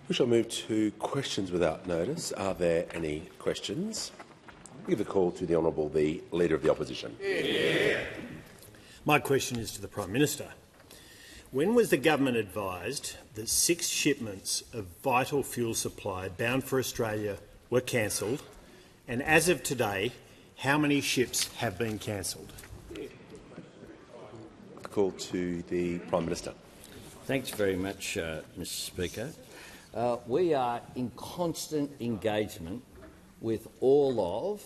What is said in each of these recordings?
We shall move to questions without notice. Are there any questions? I give the call to the Honourable the Leader of the Opposition. Yeah. My question is to the Prime Minister. When was the government advised that 6 shipments of vital fuel supply bound for Australia were cancelled? And as of today, how many ships have been cancelled? Call to the Prime Minister. Thanks very much, Mr Speaker. We are in constant engagement with all of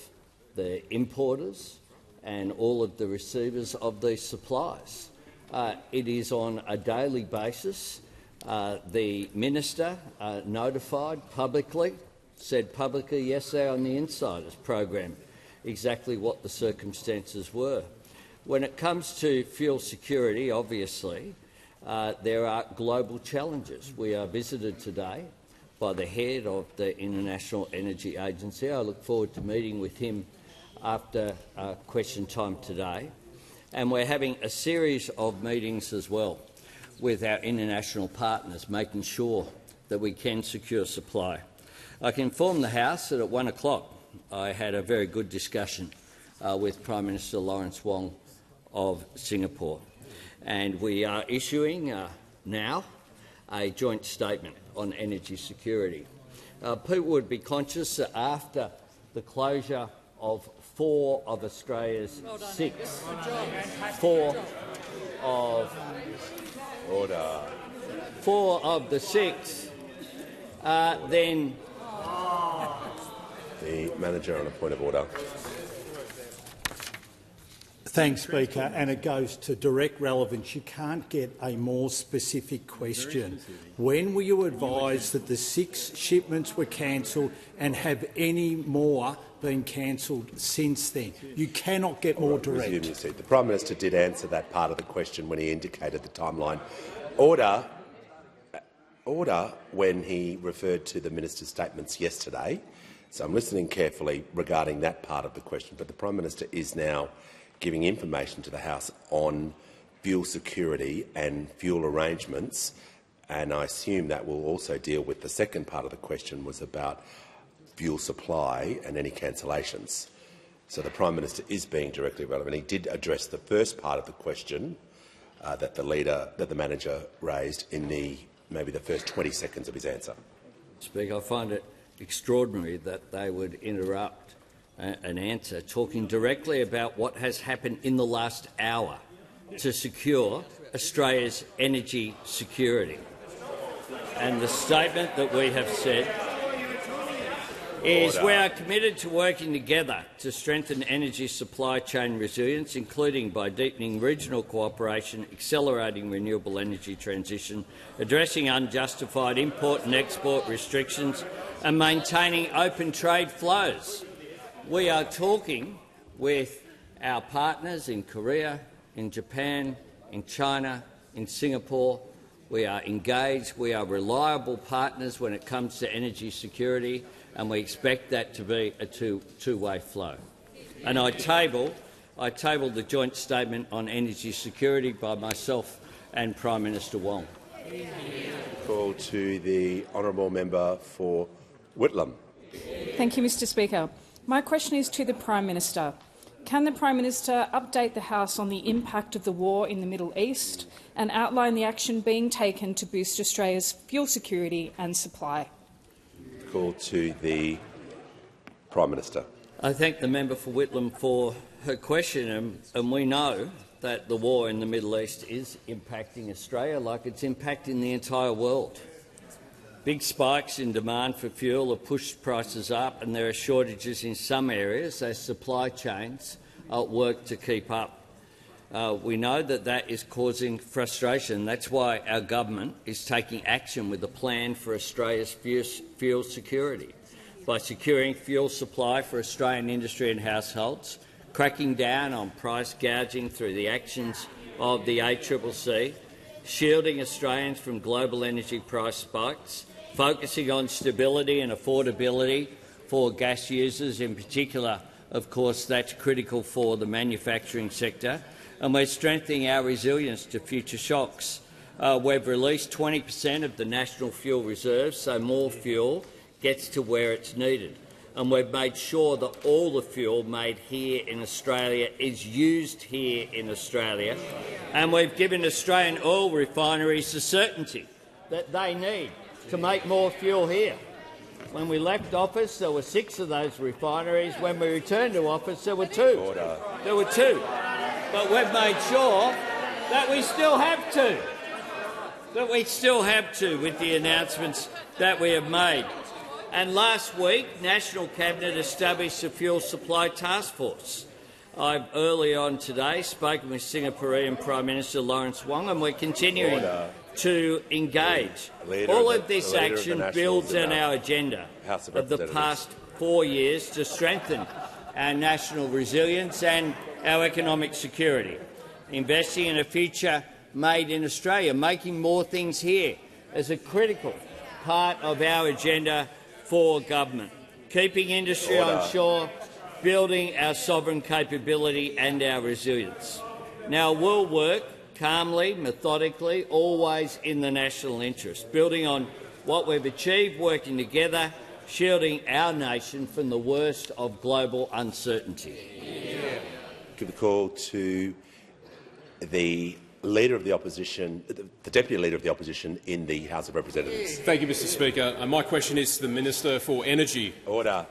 the importers and all of the receivers of these supplies. It is on a daily basis. The Minister notified publicly, said publicly yesterday on the Insiders program exactly what the circumstances were. When it comes to fuel security, obviously, there are global challenges. We are visited today by the head of the International Energy Agency. I look forward to meeting with him after question time today. And we're having a series of meetings as well with our international partners, making sure that we can secure supply. I can inform the House that at 1 o'clock I had a very good discussion with Prime Minister Lawrence Wong of Singapore. And we are issuing now a joint statement on energy security. People would be conscious that after the closure of 4 of Australia's 6, 4 of the 6, then the Manager on a point of order. Thanks, Speaker, and it goes to direct relevance. You can't get a more specific question. When were you advised that the 6 shipments were cancelled, and have any more been cancelled since then? You cannot get more direct. Resume your seat. The Prime Minister did answer that part of the question when he indicated the timeline. Order when he referred to the Minister's statements yesterday. So I'm listening carefully regarding that part of the question, but the Prime Minister is now giving information to the House on fuel security and fuel arrangements, and I assume that will also deal with the second part of the question, was about fuel supply and any cancellations. So the Prime Minister is being directly relevant. He did address the first part of the question that the Manager raised in maybe the first 20 seconds of his answer. Speaker, I find it extraordinary that they would interrupt an answer talking directly about what has happened in the last hour to secure Australia's energy security. And the statement that we have said is we are committed to working together to strengthen energy supply chain resilience, including by deepening regional cooperation, accelerating renewable energy transition, addressing unjustified import and export restrictions and maintaining open trade flows. We are talking with our partners in Korea, in Japan, in China, in Singapore. We are engaged. We are reliable partners when it comes to energy security, and we expect that to be a two-way flow. And I tabled the joint statement on energy security by myself and Prime Minister Wong. Call to the honourable member for Whitlam. Thank you, Mr Speaker. My question is to the Prime Minister. Can the Prime Minister update the House on the impact of the war in the Middle East and outline the action being taken to boost Australia's fuel security and supply? Call to the Prime Minister. I thank the member for Whitlam for her question, and we know that the war in the Middle East is impacting Australia like it's impacting the entire world. Big spikes in demand for fuel have pushed prices up, and there are shortages in some areas as supply chains work to keep up. We know that that is causing frustration. That's why our government is taking action with a plan for Australia's fuel security, by securing fuel supply for Australian industry and households, cracking down on price gouging through the actions of the ACCC, shielding Australians from global energy price spikes, focusing on stability and affordability for gas users in particular. Of course, that's critical for the manufacturing sector, and we're strengthening our resilience to future shocks We've released 20% of the national fuel reserves, so more fuel gets to where it's needed. And we've made sure that all the fuel made here in Australia is used here in Australia. And we've given Australian oil refineries the certainty that they need to make more fuel here. When we left office, there were 6 of those refineries. When we returned to office, there were 2. There were 2. But we've made sure that we still have 2. With the announcements that we have made. And last week, National Cabinet established a fuel supply task force. I've early on today spoken with Singaporean Prime Minister Lawrence Wong, and we're continuing to engage. All of this action builds on our agenda of the past 4 years to strengthen our national resilience and our economic security, investing in a future made in Australia, making more things here as a critical part of our agenda for government, keeping industry on shore, building our sovereign capability and our resilience. Now, we'll work calmly, methodically, always in the national interest, building on what we've achieved, working together, shielding our nation from the worst of global uncertainty. Give the call to the Leader of the Opposition, the Deputy Leader of the Opposition in the House of Representatives. Thank you, Mr Speaker. My question is to the Minister for Energy. Order.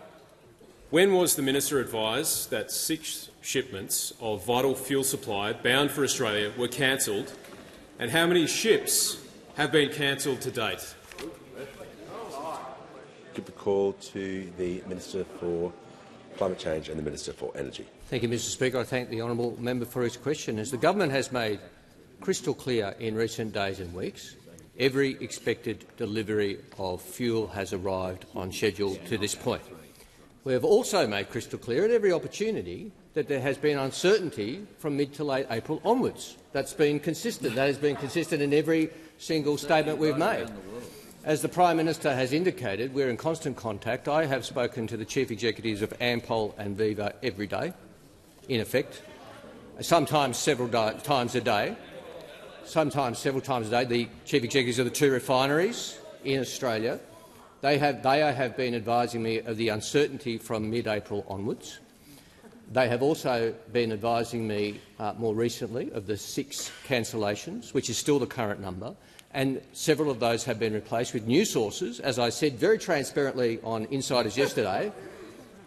When was the Minister advised that 6 shipments of vital fuel supply bound for Australia were cancelled, and how many ships have been cancelled to date? Give the call to the Minister for Climate Change and the Minister for Energy. Thank you, Mr Speaker. I thank the honourable member for his question. As the government has made crystal clear in recent days and weeks, every expected delivery of fuel has arrived on schedule to this point. We have also made crystal clear at every opportunity that there has been uncertainty from mid to late April onwards. That's been consistent. That has been consistent in every single statement we've made. As the Prime Minister has indicated, we're in constant contact. I have spoken to the Chief Executives of Ampol and Viva every day, in effect, sometimes several times a day. Sometimes several times a day, the Chief Executives of the 2 refineries in Australia. They have been advising me of the uncertainty from mid-April onwards. They have also been advising me more recently of the 6 cancellations, which is still the current number, and several of those have been replaced with new sources. As I said very transparently on Insiders yesterday,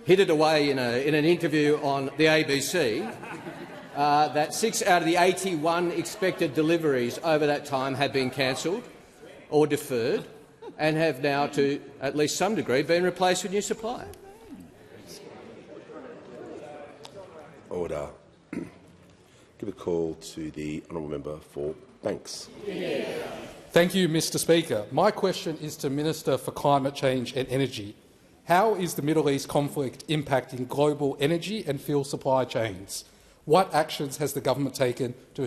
hid it away in an interview on the ABC, that 6 out of the 81 expected deliveries over that time have been cancelled or deferred and have now, to at least some degree, been replaced with new supply. Order. Give a call to the honourable member for Banks. Thank you, Mr Speaker. My question is to Minister for Climate Change and Energy. How is the Middle East conflict impacting global energy and fuel supply chains? What actions has the government taken to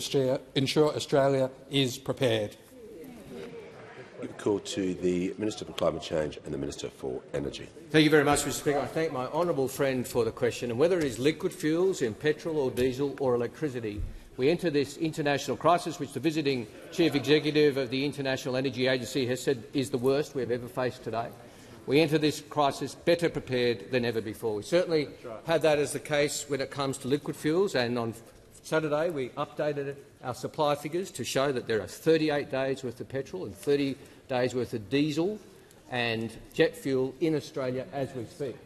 ensure Australia is prepared? Give a call to the Minister for Climate Change and the Minister for Energy. Thank you very much, Mr Speaker. I thank my honourable friend for the question. And whether it is liquid fuels in petrol or diesel or electricity, we enter this international crisis, which the visiting Chief Executive of the International Energy Agency has said is the worst we have ever faced today. We enter this crisis better prepared than ever before. We certainly had that as the case when it comes to liquid fuels, and on Saturday we updated our supply figures to show that there are 38 days worth of petrol and 30 days worth of diesel and jet fuel in Australia as we speak.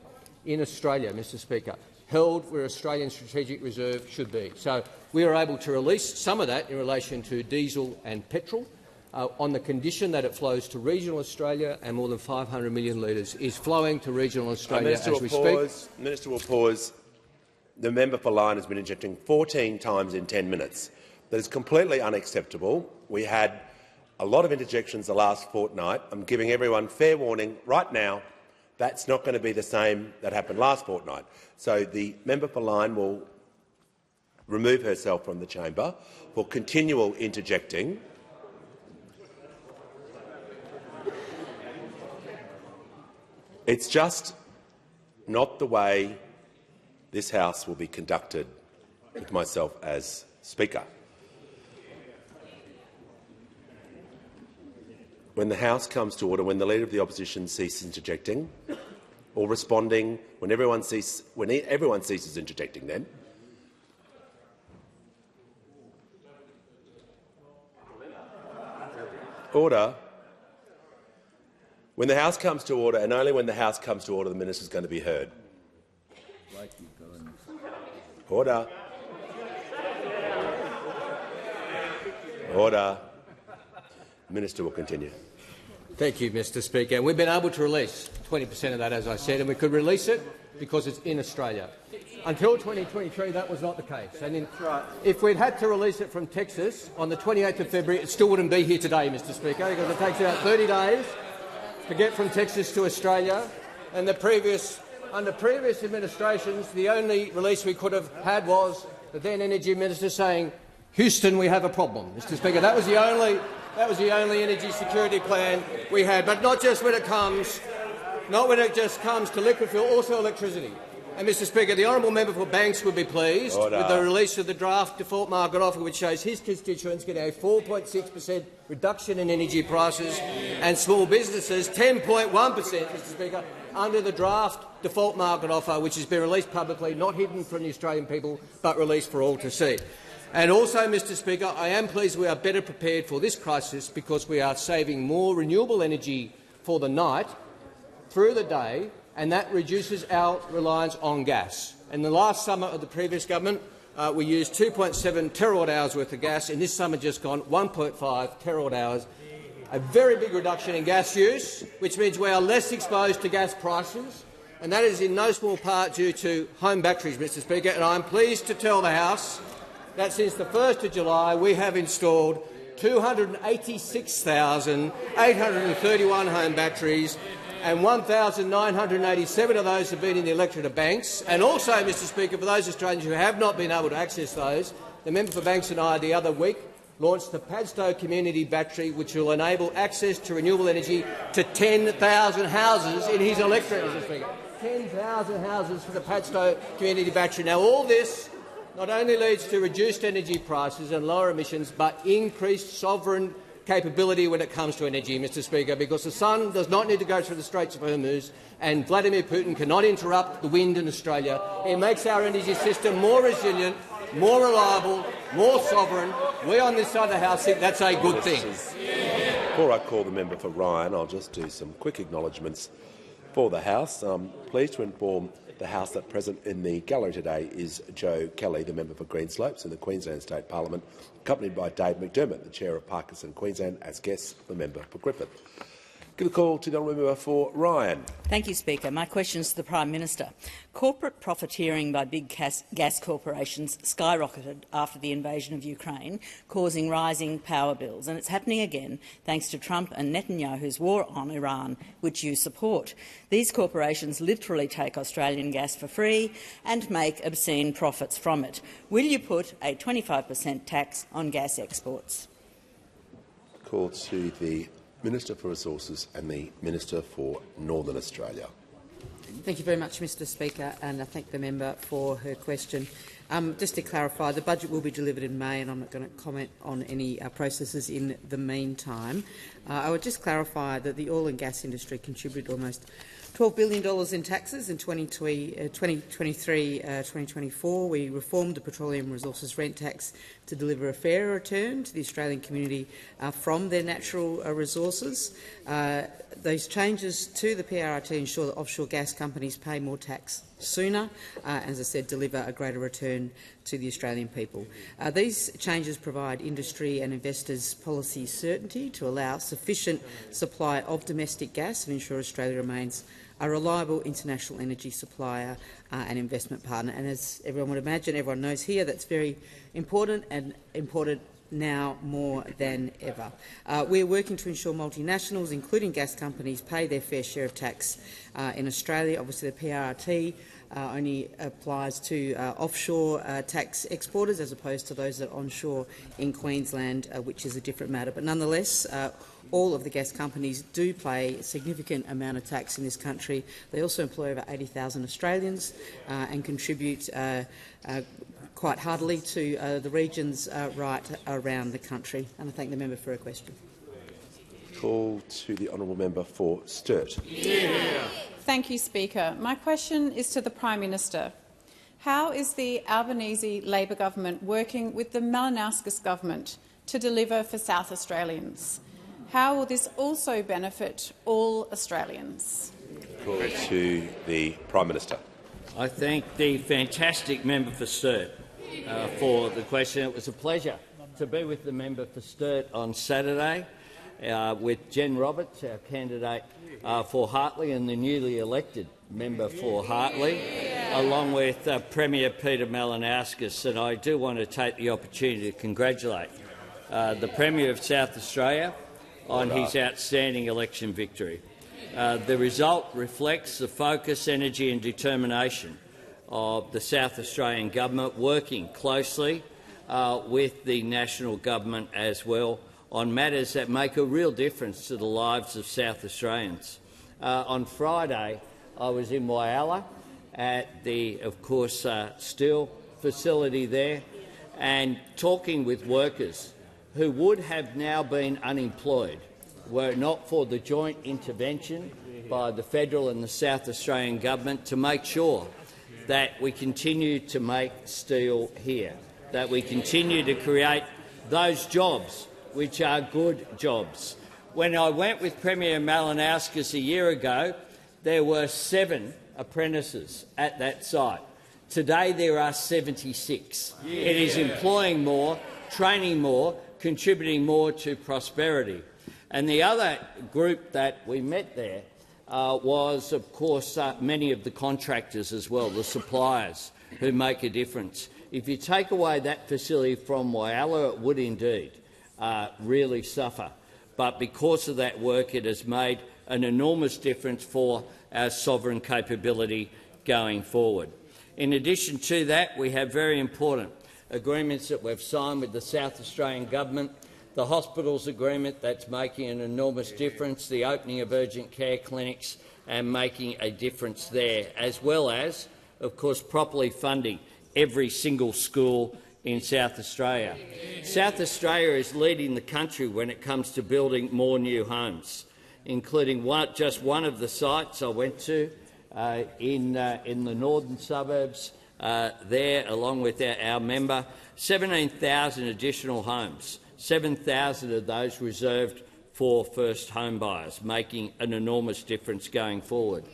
In Australia, Mr Speaker, held where Australian strategic reserve should be. So we are able to release some of that in relation to diesel and petrol, on the condition that it flows to regional Australia, and more than 500 million litres is flowing to regional Australia as we speak. Minister will pause. The member for Lyon has been injecting 14 times in 10 minutes. That is completely unacceptable. We had a lot of interjections the last fortnight. I'm giving everyone fair warning right now. That's not going to be the same that happened last fortnight. So the member for Lyon will remove herself from the chamber for continual interjecting. It's just not the way this House will be conducted with myself as Speaker. when the House comes to order, when the Leader of the Opposition ceases interjecting or responding, when everyone ceases interjecting then. Order. When the House comes to order, and only when the House comes to order, the minister is going to be heard. Order. Order. The minister will continue. Thank you, Mr Speaker. And we've been able to release 20% of that, as I said, and we could release it because it's in Australia. Until 2023, that was not the case. And if we'd had to release it from Texas on the 28th of February, it still wouldn't be here today, Mr Speaker, because it takes about 30 days to get from Texas to Australia. And under previous administrations, the only release we could have had was the then Energy Minister saying, "Houston, we have a problem." Mr Speaker, that was the only energy security plan we had. But not just when it just comes to liquid fuel, also electricity. And, Mr Speaker, the honourable member for Banks would be pleased with the release of the draft default market offer, which shows his constituents getting a 4.6% reduction in energy prices and small businesses 10.1%, Mr Speaker, under the draft default market offer, which has been released publicly, not hidden from the Australian people, but released for all to see. And also, Mr Speaker, I am pleased we are better prepared for this crisis because we are saving more renewable energy for the night through the day, and that reduces our reliance on gas. In the last summer of the previous government, we used 2.7 terawatt-hours worth of gas. In this summer just gone, 1.5 terawatt-hours. A very big reduction in gas use, which means we are less exposed to gas prices, and that is in no small part due to home batteries, Mr Speaker. And I am pleased to tell the House that since the 1st of July we have installed 286,831 home batteries, and 1,987 of those have been in the electorate of Banks. And also, Mr Speaker, for those Australians who have not been able to access those, the member for Banks and I the other week launched the Padstow Community Battery, which will enable access to renewable energy to 10,000 houses in his electorate, Mr Speaker. 10,000 houses for the Padstow Community Battery. Now, all this not only leads to reduced energy prices and lower emissions, but increased sovereign capability when it comes to energy, Mr Speaker, because the sun does not need to go through the Straits of Hormuz and Vladimir Putin cannot interrupt the wind in Australia. It makes our energy system more resilient, more reliable, more sovereign. We on this side of the House think that's a good thing. Before I call the member for Ryan, I'll just do some quick acknowledgements for the House. I'm pleased to inform the House that present in the gallery today is Joe Kelly, the member for Greenslopes in the Queensland State Parliament, accompanied by Dave McDermott, the chair of Parkinson Queensland, as guests, the member for Griffith. Give a call to the honourable member for Ryan. Thank you, Speaker. My question is to the Prime Minister. Corporate profiteering by big gas corporations skyrocketed after the invasion of Ukraine, causing rising power bills, and it's happening again thanks to Trump and Netanyahu's war on Iran, which you support. These corporations literally take Australian gas for free and make obscene profits from it. Will you put a 25% tax on gas exports? Call to the Minister for Resources and the Minister for Northern Australia. Thank you very much, Mr Speaker, and I thank the member for her question. Just to clarify, the budget will be delivered in May, and I'm not going to comment on any processes in the meantime. I would just clarify that the oil and gas industry contributed almost $12 billion in taxes in 2023-2024. We reformed the petroleum resources rent tax to deliver a fairer return to the Australian community from their natural resources. Those changes to the PRRT ensure that offshore gas companies pay more tax sooner, as I said, deliver a greater return to the Australian people. These changes provide industry and investors policy certainty to allow sufficient supply of domestic gas and ensure Australia remains a reliable international energy supplier and investment partner. And as everyone would imagine, everyone knows here, that's very important, and important now more than ever. We are working to ensure multinationals, including gas companies, pay their fair share of tax in Australia. Obviously, the PRRT only applies to offshore tax exporters as opposed to those that are onshore in Queensland, which is a different matter. But nonetheless, all of the gas companies do pay a significant amount of tax in this country. They also employ over 80,000 Australians and contribute quite heartily to the regions right around the country. And I thank the member for her question. call to the honourable member for Sturt. Yeah. Thank you, Speaker. My question is to the Prime Minister. How is the Albanese Labor government working with the Malinauskas government to deliver for South Australians? How will this also benefit all Australians? Call to the Prime Minister. I thank the fantastic member for Sturt for the question. It was a pleasure to be with the member for Sturt on Saturday with Jen Roberts, our candidate for Hartley, and the newly elected member for Hartley, along with Premier Peter Malinauskas. And I do want to take the opportunity to congratulate the Premier of South Australia on his outstanding election victory. The result reflects the focus, energy and determination of the South Australian government, working closely with the national government as well on matters that make a real difference to the lives of South Australians. On Friday, I was in Whyalla at the, of course, steel facility there, and talking with workers who would have now been unemployed were it not for the joint intervention by the federal and the South Australian government to make sure that we continue to make steel here, that we continue to create those jobs which are good jobs. When I went with Premier Malinauskas a year ago, there were 7 apprentices at that site. Today there are 76. Yeah. It is employing more, training more, contributing more to prosperity. And the other group that we met there was, of course, many of the contractors as well, the suppliers who make a difference. If you take away that facility from Whyalla, it would indeed really suffer. But because of that work, it has made an enormous difference for our sovereign capability going forward. In addition to that, we have very important agreements that we've signed with the South Australian government. The hospitals agreement, that's making an enormous difference, the opening of urgent care clinics and making a difference there, as well as, of course, properly funding every single school in South Australia. South Australia is leading the country when it comes to building more new homes, including just one of the sites I went to in the northern suburbs there, along with our member, 17,000 additional homes. 7,000 of those reserved for first home buyers, making an enormous difference going forward.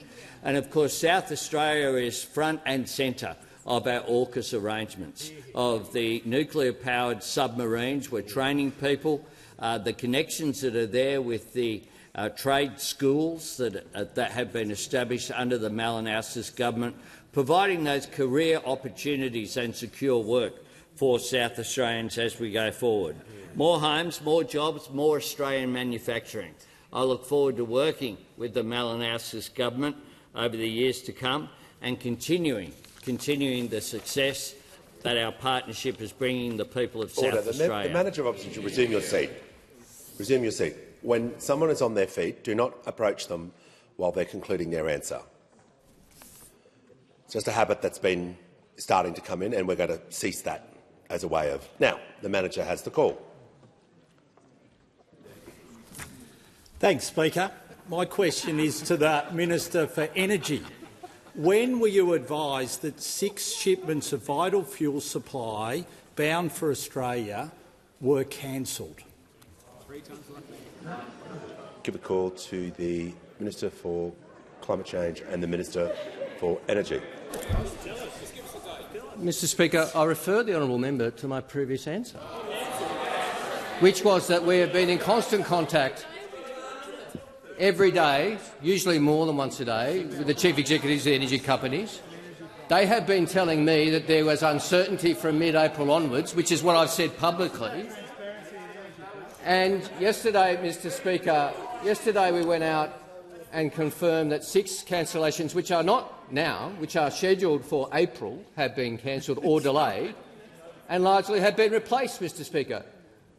And of course, South Australia is front and centre of our AUKUS arrangements, of the nuclear-powered submarines. We're training people, the connections that are there with the trade schools that have been established under the Malinauskas government, providing those career opportunities and secure work for South Australians as we go forward. More homes, more jobs, more Australian manufacturing. I look forward to working with the Malinauskas government over the years to come and continuing the success that our partnership is bringing the people of South Australia. The Manager of Opposition, resume your seat. Resume your seat. When someone is on their feet, do not approach them while they're concluding their answer. It's just a habit that's been starting to come in, and we're going to cease that as a way of... Now, the Manager has the call. Thanks, Speaker. My question is to the Minister for Energy. When were you advised that 6 shipments of vital fuel supply bound for Australia were cancelled? Give a call to the Minister for Climate Change and the Minister for Energy. Mr Speaker, I refer the honourable member to my previous answer, which was that we have been in constant contact every day, usually more than once a day, with the chief executives of the energy companies. They have been telling me that there was uncertainty from mid-April onwards, which is what I've said publicly. And yesterday, Mr Speaker, we went out and confirmed that 6 cancellations, which are not now, which are scheduled for April, have been cancelled or delayed and largely have been replaced, Mr Speaker.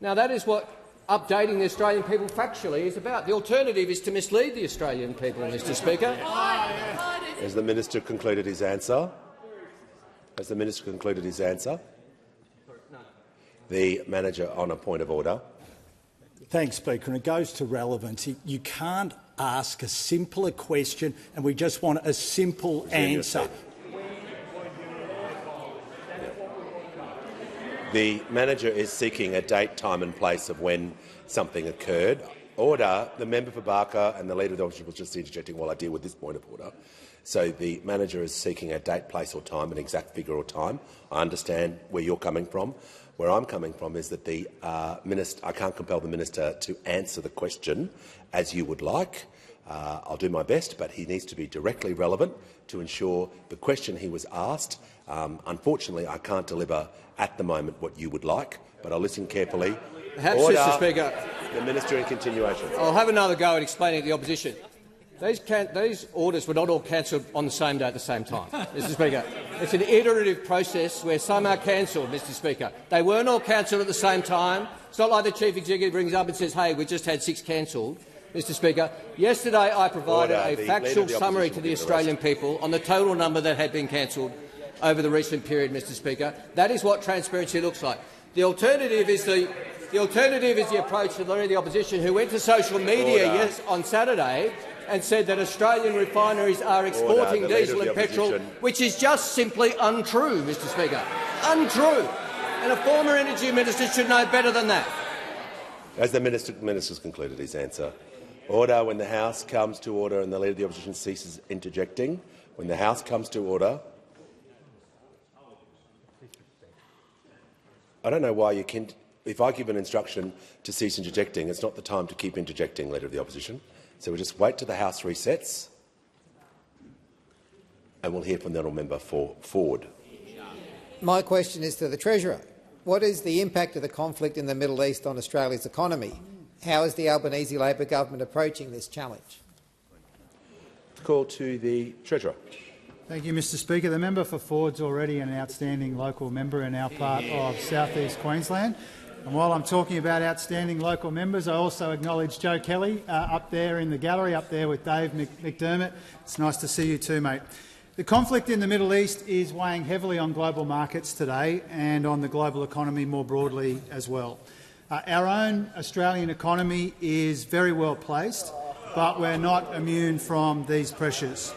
Now, that is what updating the Australian people factually is about. The alternative is to mislead the Australian people, Mr Speaker. Has the Minister concluded his answer? Has the Minister concluded his answer? The Manager on a point of order. Thanks, Speaker. And it goes to relevance. You can't ask a simpler question and we just want a simple answer. The manager is seeking a date, time and place of when something occurred. Order. The member for Barker and the Leader of the Opposition was just interjecting while I deal with this point of order. So the manager is seeking a date, place or time, an exact figure or time. I understand where you're coming from. Where I'm coming from is that the I can't compel the minister to answer the question as you would like. I'll do my best, but he needs to be directly relevant to ensure the question he was asked. Unfortunately, I can't deliver at the moment what you would like, but I'll listen carefully. Perhaps, Order. Mr. Speaker, the minister in continuation. I'll have another go at explaining to the opposition. These orders were not all cancelled on the same day at the same time, Mr. Speaker. It's an iterative process where some are cancelled, Mr. Speaker. They weren't all cancelled at the same time. It's not like the Chief Executive rings up and says, hey, we just had 6 cancelled. Mr. Speaker, yesterday I provided a factual summary to the Australian people on the total number that had been cancelled over the recent period, Mr. Speaker. That is what transparency looks like. The alternative is the approach of the Leader of the Opposition, who went to social media on Saturday and said that Australian refineries are exporting diesel and petrol, which is just simply untrue, Mr. Speaker. Untrue. And a former energy minister should know better than that. As the minister's concluded his answer. Order. When the House comes to order and the Leader of the Opposition ceases interjecting. When the House comes to order. I don't know why you can. If I give an instruction to cease interjecting, it's not the time to keep interjecting, Leader of the Opposition. So we'll just wait till the House resets and we'll hear from the honourable member for Ford. My question is to the Treasurer. What is the impact of the conflict in the Middle East on Australia's economy? How is the Albanese Labor government approaching this challenge? Call to the Treasurer. Thank you, Mr. Speaker. The member for Ford's already an outstanding local member in our part of South East Queensland. And while I'm talking about outstanding local members, I also acknowledge Joe Kelly up there in the gallery, up there with Dave McDermott. It's nice to see you too, mate. The conflict in the Middle East is weighing heavily on global markets today and on the global economy more broadly as well. Our own Australian economy is very well placed, but we're not immune from these pressures.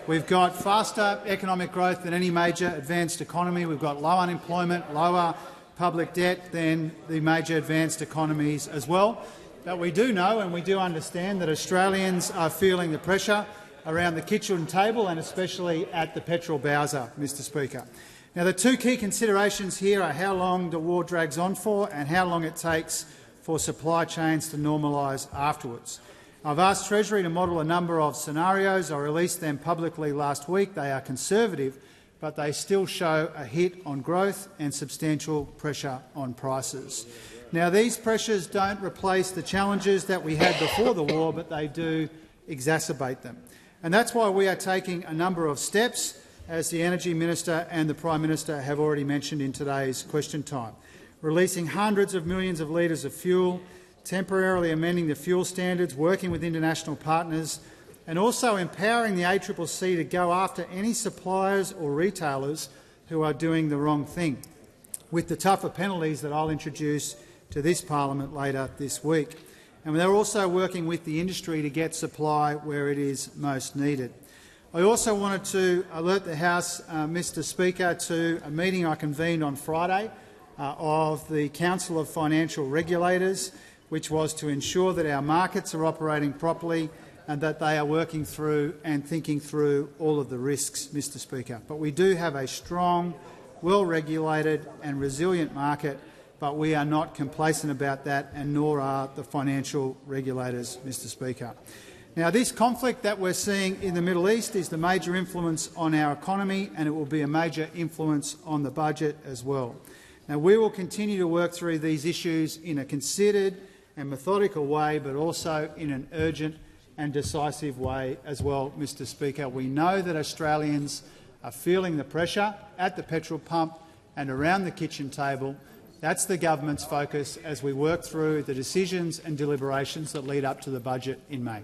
We've got faster economic growth than any major advanced economy. We've got low unemployment, lower public debt than the major advanced economies as well. But we do know and we do understand that Australians are feeling the pressure around the kitchen table and especially at the petrol bowser, Mr. Speaker. Now, the two key considerations here are how long the war drags on for and how long it takes for supply chains to normalise afterwards. I've asked Treasury to model a number of scenarios. I released them publicly last week. They are conservative, but they still show a hit on growth and substantial pressure on prices. Now, these pressures don't replace the challenges that we had before the war, but they do exacerbate them. And that's why we are taking a number of steps, as the Energy Minister and the Prime Minister have already mentioned in today's question time, releasing hundreds of millions of litres of fuel, temporarily amending the fuel standards, working with international partners, and also empowering the ACCC to go after any suppliers or retailers who are doing the wrong thing, with the tougher penalties that I'll introduce to this parliament later this week. And they're also working with the industry to get supply where it is most needed. I also wanted to alert the House, Mr. Speaker, to a meeting I convened on Friday of the Council of Financial Regulators, which was to ensure that our markets are operating properly and that they are working through and thinking through all of the risks, Mr. Speaker. But we do have a strong, well-regulated and resilient market, but we are not complacent about that, and nor are the financial regulators, Mr. Speaker. Now, this conflict that we're seeing in the Middle East is the major influence on our economy, and it will be a major influence on the budget as well. Now, we will continue to work through these issues in a considered and methodical way, but also in an urgent and decisive way as well, Mr. Speaker. We know that Australians are feeling the pressure at the petrol pump and around the kitchen table. That's the government's focus as we work through the decisions and deliberations that lead up to the budget in May.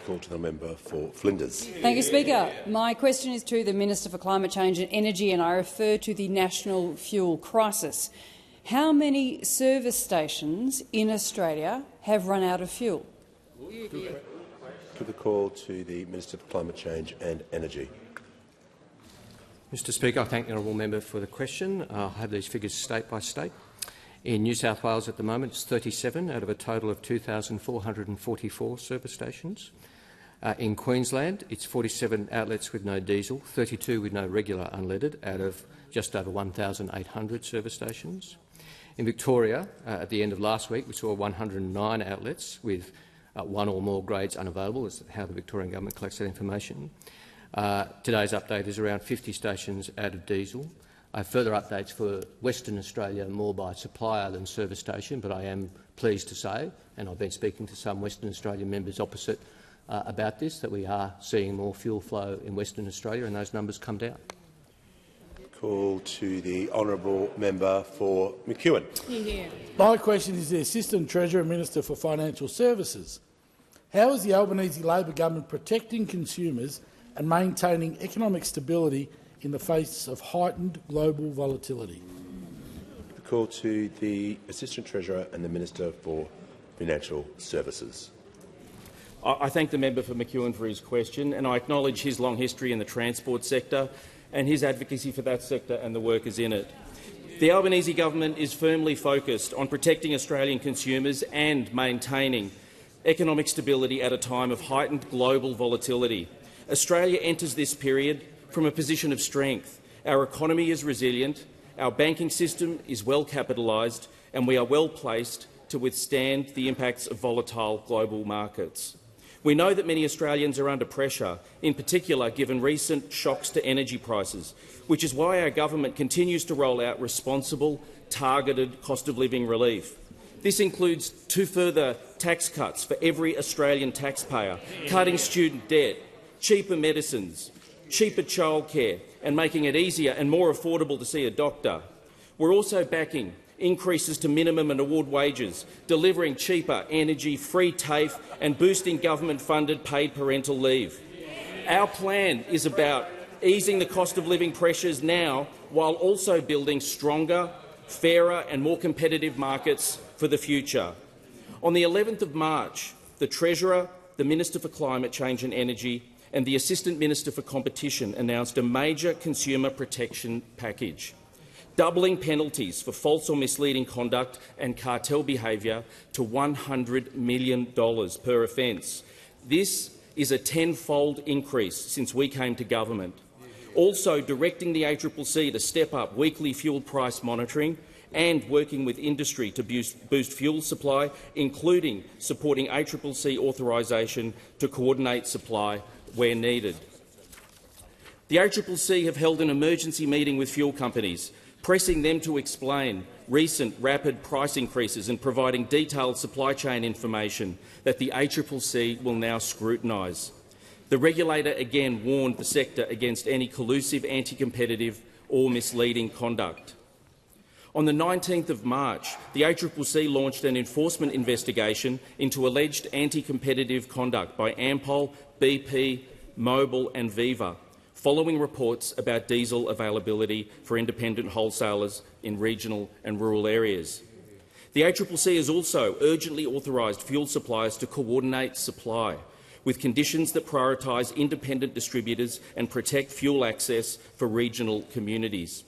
Call to the member for Flinders. Thank you, Speaker. My question is to the Minister for Climate Change and Energy, and I refer to the national fuel crisis. How many service stations in Australia have run out of fuel? Give the call to the Minister for Climate Change and Energy. Mr Speaker, I thank the honourable member for the question. I'll have these figures state by state. In New South Wales at the moment, it's 37 out of a total of 2,444 service stations. In Queensland, it's 47 outlets with no diesel, 32 with no regular unleaded out of just over 1,800 service stations. In Victoria, at the end of last week, we saw 109 outlets with one or more grades unavailable, is how the Victorian government collects that information. Today's update is around 50 stations out of diesel. I have further updates for Western Australia, more by supplier than service station, but I am pleased to say, and I've been speaking to some Western Australian members opposite about this, that we are seeing more fuel flow in Western Australia and those numbers come down. Call to the honourable member for McEwen. My question is the Assistant Treasurer Minister for Financial Services. How is the Albanese Labor government protecting consumers and maintaining economic stability in the face of heightened global volatility? The call to the Assistant Treasurer and the Minister for Financial Services. I thank the member for McEwen for his question, and I acknowledge his long history in the transport sector and his advocacy for that sector and the workers in it. The Albanese government is firmly focused on protecting Australian consumers and maintaining economic stability at a time of heightened global volatility. Australia enters this period from a position of strength. Our economy is resilient, our banking system is well capitalised, and we are well placed to withstand the impacts of volatile global markets. We know that many Australians are under pressure, in particular given recent shocks to energy prices, which is why our government continues to roll out responsible, targeted cost-of-living relief. This includes 2 further tax cuts for every Australian taxpayer, cutting student debt, cheaper medicines, cheaper childcare, and making it easier and more affordable to see a doctor. We're also backing increases to minimum and award wages, delivering cheaper energy, free TAFE and boosting government-funded paid parental leave. Our plan is about easing the cost of living pressures now while also building stronger, fairer and more competitive markets for the future. On the 11th of March, the Treasurer, the Minister for Climate Change and Energy and the Assistant Minister for Competition announced a major consumer protection package, doubling penalties for false or misleading conduct and cartel behaviour to $100 million per offence. This is a 10-fold increase since we came to government. Also directing the ACCC to step up weekly fuel price monitoring and working with industry to boost fuel supply, including supporting ACCC authorisation to coordinate supply where needed. The ACCC have held an emergency meeting with fuel companies, pressing them to explain recent rapid price increases and providing detailed supply chain information that the ACCC will now scrutinise. The regulator again warned the sector against any collusive, anti-competitive or misleading conduct. On the 19th of March, the ACCC launched an enforcement investigation into alleged anti-competitive conduct by Ampol, BP, Mobil and Viva, following reports about diesel availability for independent wholesalers in regional and rural areas. The ACCC has also urgently authorised fuel suppliers to coordinate supply, with conditions that prioritise independent distributors and protect fuel access for regional communities.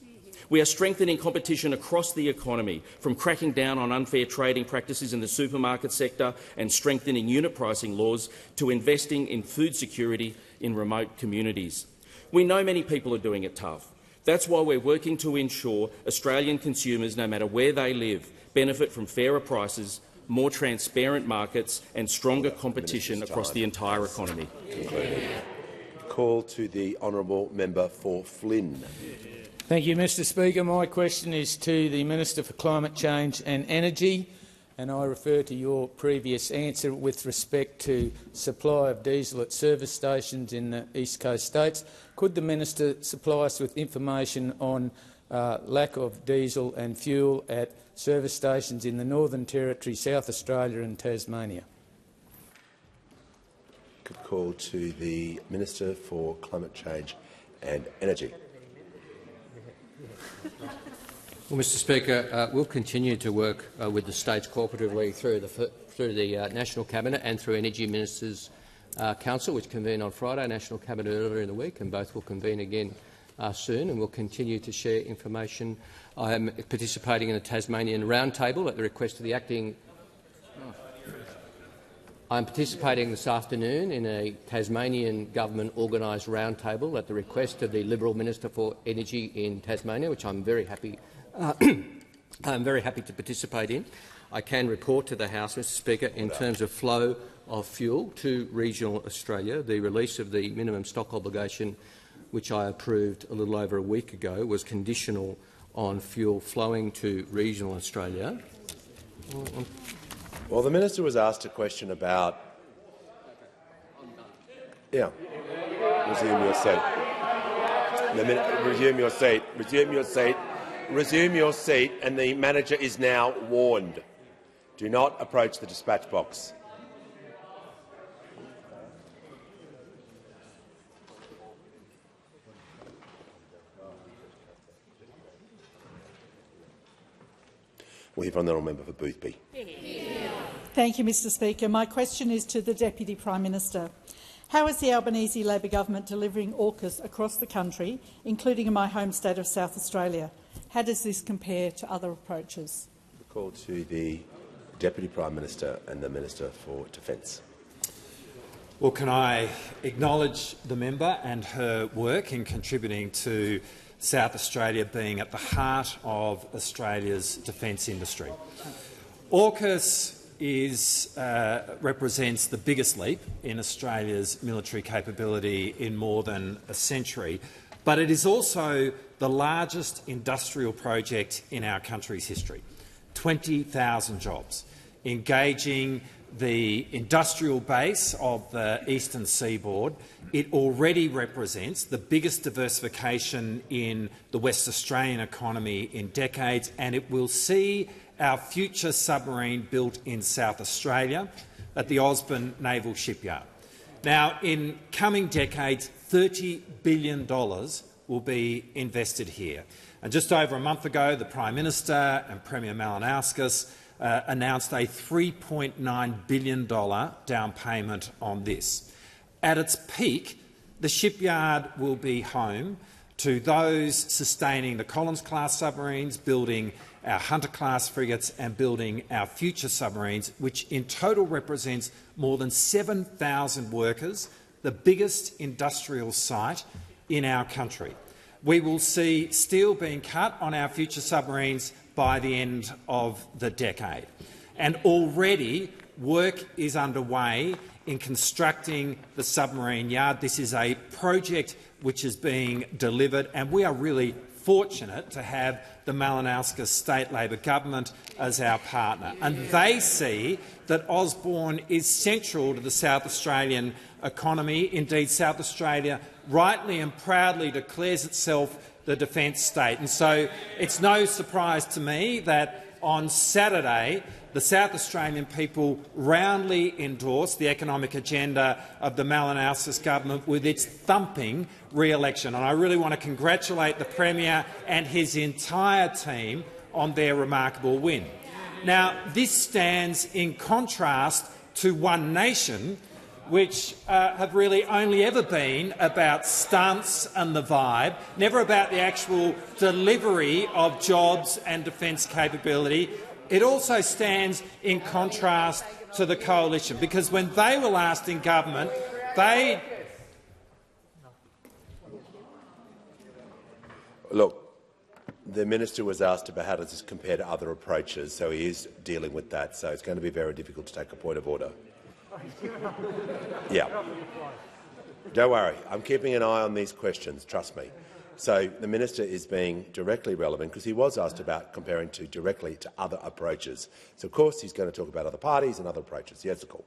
We are strengthening competition across the economy, from cracking down on unfair trading practices in the supermarket sector and strengthening unit pricing laws to investing in food security in remote communities. We know many people are doing it tough. That's why we're working to ensure Australian consumers, no matter where they live, benefit from fairer prices, more transparent markets and stronger competition across the entire economy. Call to the honourable member for Flynn. Thank you, Mr Speaker. My question is to the Minister for Climate Change and Energy, and I refer to your previous answer with respect to supply of diesel at service stations in the East Coast states. Could the Minister supply us with information on lack of diesel and fuel at service stations in the Northern Territory, South Australia and Tasmania? Good call to the Minister for Climate Change and Energy. Well, Mr Speaker, we'll continue to work with the states cooperatively through the National Cabinet and through Energy Ministers' Council, which convened on Friday, National Cabinet earlier in the week, and both will convene again soon, and we'll continue to share information. I am participating in a Tasmanian roundtable at the request of the acting. I am participating this afternoon in a Tasmanian government organised roundtable at the request of the Liberal Minister for Energy in Tasmania, which I'm very happy. I'm very happy to participate in. I can report to the House, Mr Speaker, in terms of flow of fuel to regional Australia. The release of the minimum stock obligation, which I approved a little over a week ago, was conditional on fuel flowing to regional Australia. Well, the minister was asked a question about. Yeah. Resume your seat. Resume your seat. Resume your seat. Resume your seat, and the manager is now warned. Do not approach the dispatch box. We'll hear from the honourable member for Boothby. Thank you, Mr Speaker. My question is to the Deputy Prime Minister. How is the Albanese Labor government delivering AUKUS across the country, including in my home state of South Australia? How does this compare to other approaches? The call to the Deputy Prime Minister and the Minister for Defence. Well, can I acknowledge the member and her work in contributing to South Australia being at the heart of Australia's defence industry. AUKUS represents the biggest leap in Australia's military capability in more than a century, but it is also the largest industrial project in our country's history. 20,000 jobs, engaging the industrial base of the eastern seaboard. It already represents the biggest diversification in the West Australian economy in decades, and it will see our future submarine built in South Australia at the Osborne Naval Shipyard. Now, in coming decades, $30 billion will be invested here. And just over a month ago, the Prime Minister and Premier Malinauskas announced a $3.9 billion down payment on this. At its peak, the shipyard will be home to those sustaining the Collins-class submarines, building our Hunter-class frigates and building our future submarines, which in total represents more than 7,000 workers, the biggest industrial site in our country. We will see steel being cut on our future submarines by the end of the decade. And already work is underway in constructing the submarine yard. This is a project which is being delivered, and we are really fortunate to have the Malinauskas State Labor Government as our partner. And they see that Osborne is central to the South Australian economy. Indeed, South Australia rightly and proudly declares itself the defence state. And so it's no surprise to me that on Saturday the South Australian people roundly endorsed the economic agenda of the Malinauskas government with its thumping re-election. And I really want to congratulate the Premier and his entire team on their remarkable win. Now, this stands in contrast to One Nation, which have really only ever been about stunts and the vibe, never about the actual delivery of jobs and defence capability. It also stands in contrast to the Coalition, because when they were last in government, they— Look, the minister was asked about how does this compare to other approaches, so he is dealing with that. So it's going to be very difficult to take a point of order. Yeah. Don't worry, I'm keeping an eye on these questions, trust me. So the minister is being directly relevant because he was asked about comparing directly to other approaches. So of course he's going to talk about other parties and other approaches. Yes, the call.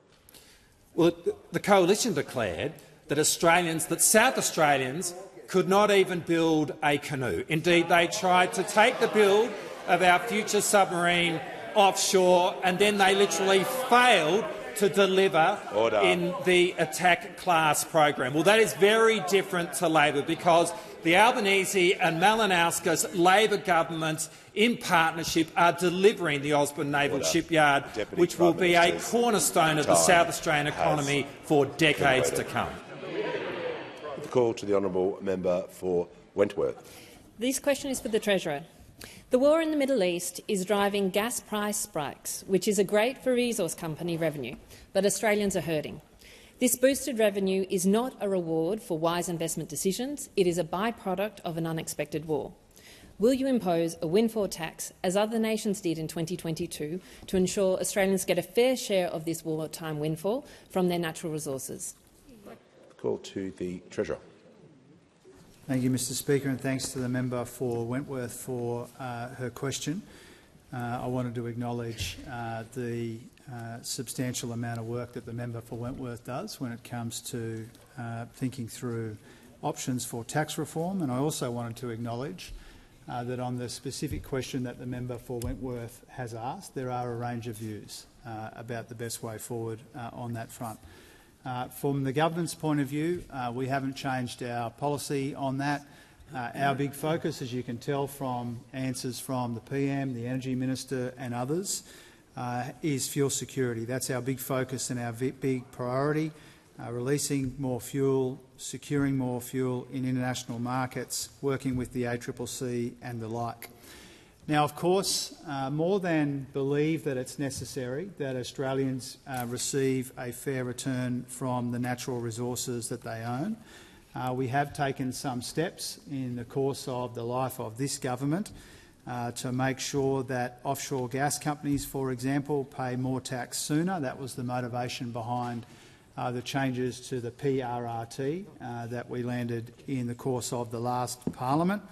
Well, the Coalition declared that South Australians could not even build a canoe. Indeed, they tried to take the build of our future submarine offshore, and then they literally failed to deliver in the attack class program. Well, that is very different to Labor, because the Albanese and Malinowskis Labor governments in partnership are delivering the Osborne Naval Shipyard, which will be a cornerstone of the South Australian economy for decades to come. The call to the honourable member for Wentworth. This question is for the Treasurer. The war in the Middle East is driving gas price spikes, which is great for resource company revenue, but Australians are hurting. This boosted revenue is not a reward for wise investment decisions. It is a byproduct of an unexpected war. Will you impose a windfall tax, as other nations did in 2022, to ensure Australians get a fair share of this wartime windfall from their natural resources? Call to the Treasurer. Thank you, Mr Speaker, and thanks to the member for Wentworth for her question. I wanted to acknowledge the substantial amount of work that the member for Wentworth does when it comes to thinking through options for tax reform, and I also wanted to acknowledge that on the specific question that the member for Wentworth has asked, there are a range of views about the best way forward on that front. From the government's point of view, we haven't changed our policy on that. Our big focus, as you can tell from answers from the PM, the Energy Minister and others, is fuel security. That's our big focus and our big priority, releasing more fuel, securing more fuel in international markets, working with the ACCC and the like. Now, of course, more than believe that it's necessary that Australians receive a fair return from the natural resources that they own, we have taken some steps in the course of the life of this government to make sure that offshore gas companies, for example, pay more tax sooner. That was the motivation behind the changes to the PRRT that we landed in the course of the last parliament.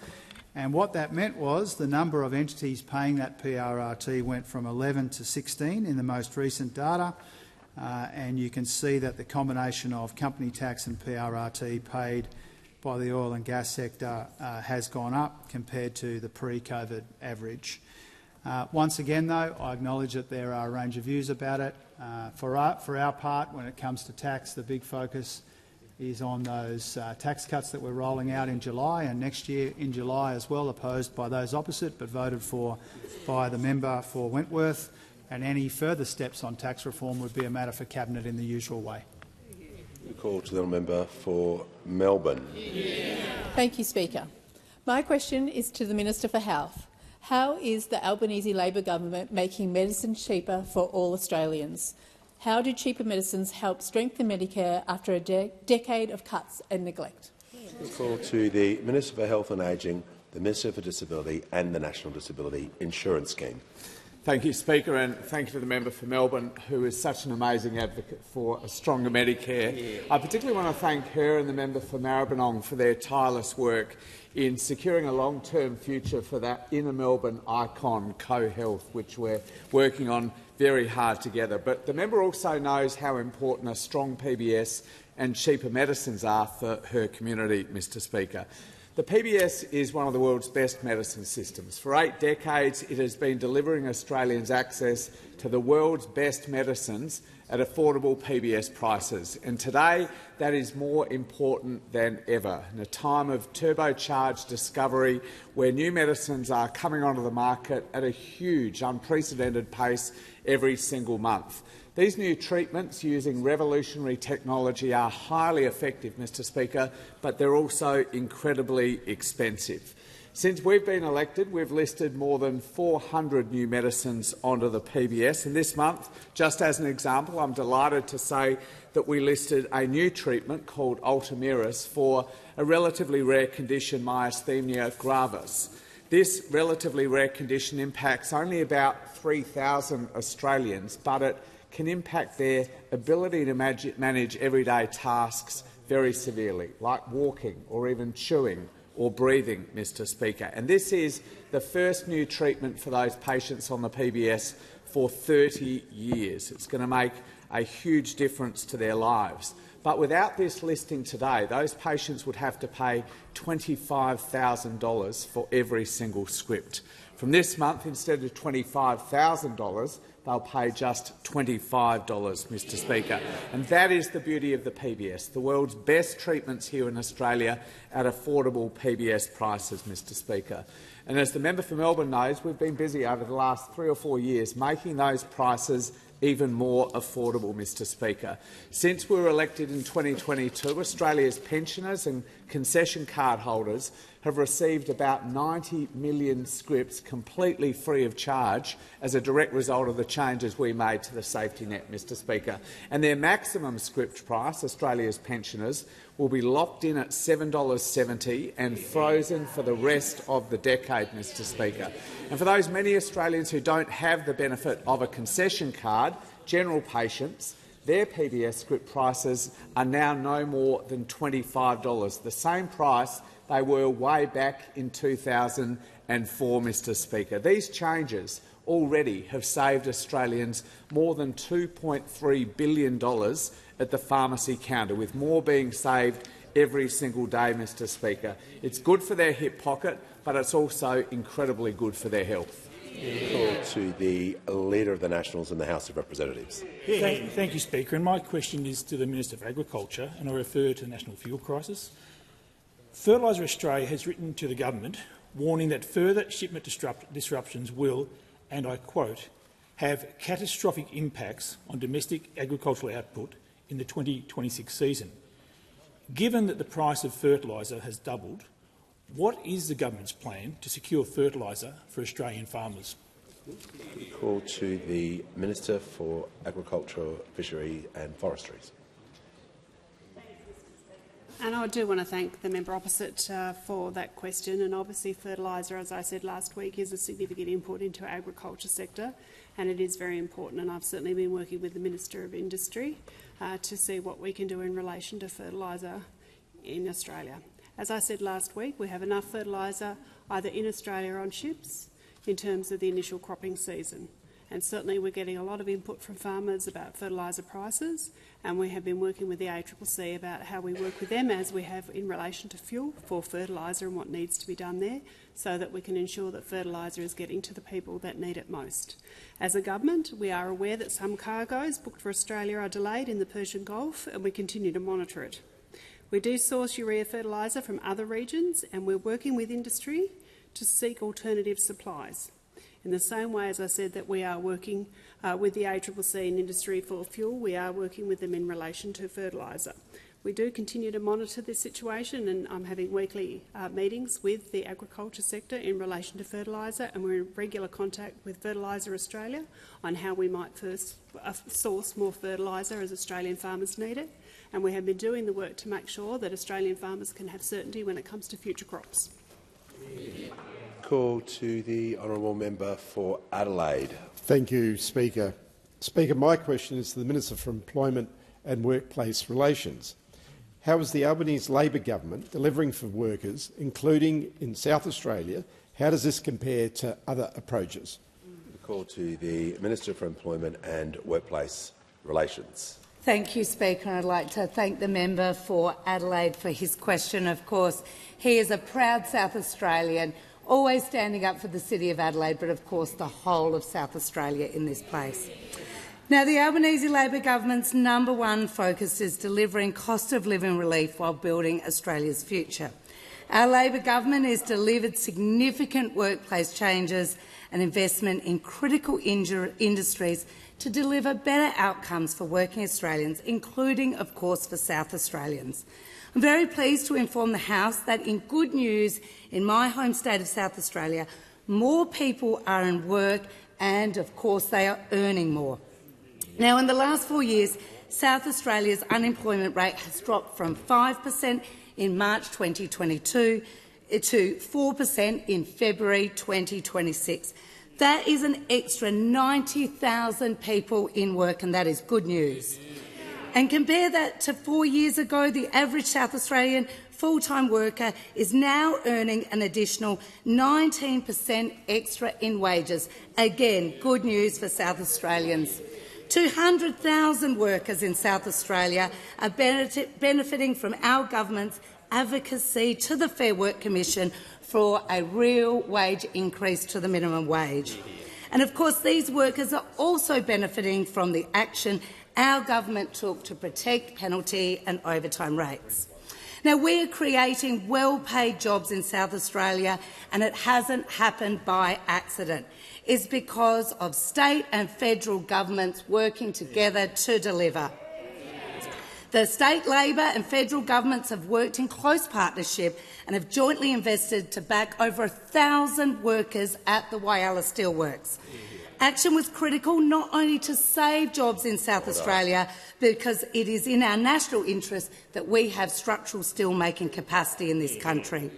And what that meant was the number of entities paying that PRRT went from 11 to 16 in the most recent data, and you can see that the combination of company tax and PRRT paid by the oil and gas sector has gone up compared to the pre-COVID average. Once again, though, I acknowledge that there are a range of views about it. For our part, when it comes to tax, the big focus is on those tax cuts that we're rolling out in July and next year in July as well, opposed by those opposite but voted for by the member for Wentworth, and any further steps on tax reform would be a matter for Cabinet in the usual way. The call to the member for Melbourne. Thank you, Speaker. My question is to the Minister for Health. How is the Albanese Labor government making medicine cheaper for all Australians? How do cheaper medicines help strengthen Medicare after a decade of cuts and neglect? The call to the Minister for Health and Ageing, the Minister for Disability and the National Disability Insurance Scheme. Thank you, Speaker, and thank you to the member for Melbourne, who is such an amazing advocate for a stronger Medicare. I particularly want to thank her and the member for Maribyrnong for their tireless work in securing a long-term future for that inner Melbourne icon, CoHealth, which we're working on very hard together. But the member also knows how important a strong PBS and cheaper medicines are for her community, Mr Speaker. The PBS is one of the world's best medicine systems. For 8 decades, it has been delivering Australians access to the world's best medicines at affordable PBS prices. And today, that is more important than ever. In a time of turbocharged discovery, where new medicines are coming onto the market at a huge, unprecedented pace every single month. These new treatments using revolutionary technology are highly effective, Mr Speaker, but they're also incredibly expensive. Since we've been elected, we've listed more than 400 new medicines onto the PBS, and this month, just as an example, I'm delighted to say that we listed a new treatment called Ultomiris for a relatively rare condition, myasthenia gravis. This relatively rare condition impacts only about 3,000 Australians, but it can impact their ability to manage everyday tasks very severely, like walking or even chewing or breathing, Mr Speaker. And this is the first new treatment for those patients on the PBS for 30 years. It's going to make a huge difference to their lives. But without this listing today, those patients would have to pay $25,000 for every single script. From this month, instead of $25,000, they'll pay just $25, Mr Speaker. And that is the beauty of the PBS, the world's best treatments here in Australia at affordable PBS prices, Mr Speaker. And as the member for Melbourne knows, we've been busy over the last 3 or 4 years making those prices even more affordable, Mr Speaker. Since we were elected in 2022, Australia's pensioners and concession card holders have received about 90 million scripts completely free of charge as a direct result of the changes we made to the safety net, Mr Speaker. And their maximum script price, Australia's pensioners, will be locked in at $7.70 and frozen for the rest of the decade, Mr Speaker. And for those many Australians who don't have the benefit of a concession card, general patients, their PBS script prices are now no more than $25, the same price they were way back in 2004, Mr Speaker. These changes already have saved Australians more than $2.3 billion at the pharmacy counter, with more being saved every single day, Mr Speaker. It's good for their hip pocket, but it's also incredibly good for their health. Call to the Leader of the Nationals in the House of Representatives. Thank you, Speaker. And my question is to the Minister for Agriculture, and I refer to the national fuel crisis. Fertiliser Australia has written to the government warning that further shipment disruptions will, and I quote, have catastrophic impacts on domestic agricultural output in the 2026 season. Given that the price of fertiliser has doubled, what is the government's plan to secure fertiliser for Australian farmers? Call to the Minister for Agriculture, Fisheries and Forestries. And I do want to thank the member opposite for that question. And obviously fertiliser, as I said last week, is a significant input into our agriculture sector, and it is very important. And I've certainly been working with the Minister of Industry to see what we can do in relation to fertiliser in Australia. As I said last week, we have enough fertiliser either in Australia or on ships in terms of the initial cropping season. And certainly we're getting a lot of input from farmers about fertiliser prices, and we have been working with the AUKUS about how we work with them, as we have in relation to fuel for fertiliser and what needs to be done there, so that we can ensure that fertiliser is getting to the people that need it most. As a government, we are aware that some cargoes booked for Australia are delayed in the Persian Gulf, and we continue to monitor it. We do source urea fertiliser from other regions, and we're working with industry to seek alternative supplies. In the same way, as I said, that we are working with the ACCC and industry for fuel, we are working with them in relation to fertiliser. We do continue to monitor this situation, and I'm having weekly meetings with the agriculture sector in relation to fertiliser, and we're in regular contact with Fertiliser Australia on how we might first source more fertiliser as Australian farmers need it. And we have been doing the work to make sure that Australian farmers can have certainty when it comes to future crops. Call to the honourable member for Adelaide. Thank you, Speaker. Speaker, my question is to the Minister for Employment and Workplace Relations. How is the Albanese Labor government delivering for workers, including in South Australia? How does this compare to other approaches? Call to the Minister for Employment and Workplace Relations. Thank you, Speaker. I'd like to thank the member for Adelaide for his question. Of course, he is a proud South Australian, always standing up for the City of Adelaide, but of course the whole of South Australia in this place. Now, the Albanese Labor government's #1 focus is delivering cost of living relief while building Australia's future. Our Labor government has delivered significant workplace changes and investment in critical industries to deliver better outcomes for working Australians, including, of course, for South Australians. I'm very pleased to inform the House that, in good news in my home state of South Australia, more people are in work and, of course, they are earning more. Now, in the last 4 years, South Australia's unemployment rate has dropped from 5% in March 2022 to 4% in February 2026. That is an extra 90,000 people in work, and that is good news. And compare that to 4 years ago, the average South Australian full-time worker is now earning an additional 19% extra in wages. Again, good news for South Australians. 200,000 workers in South Australia are benefiting from our government's advocacy to the Fair Work Commission for a real wage increase to the minimum wage. And of course, these workers are also benefiting from the action our government took to protect penalty and overtime rates. Now, we are creating well-paid jobs in South Australia, and it hasn't happened by accident. It's because of state and federal governments working together to deliver. The state Labor and federal governments have worked in close partnership and have jointly invested to back over 1,000 workers at the Whyalla Steelworks. Action was critical not only to save jobs in South Australia, because it is in our national interest that we have structural steelmaking capacity in this country.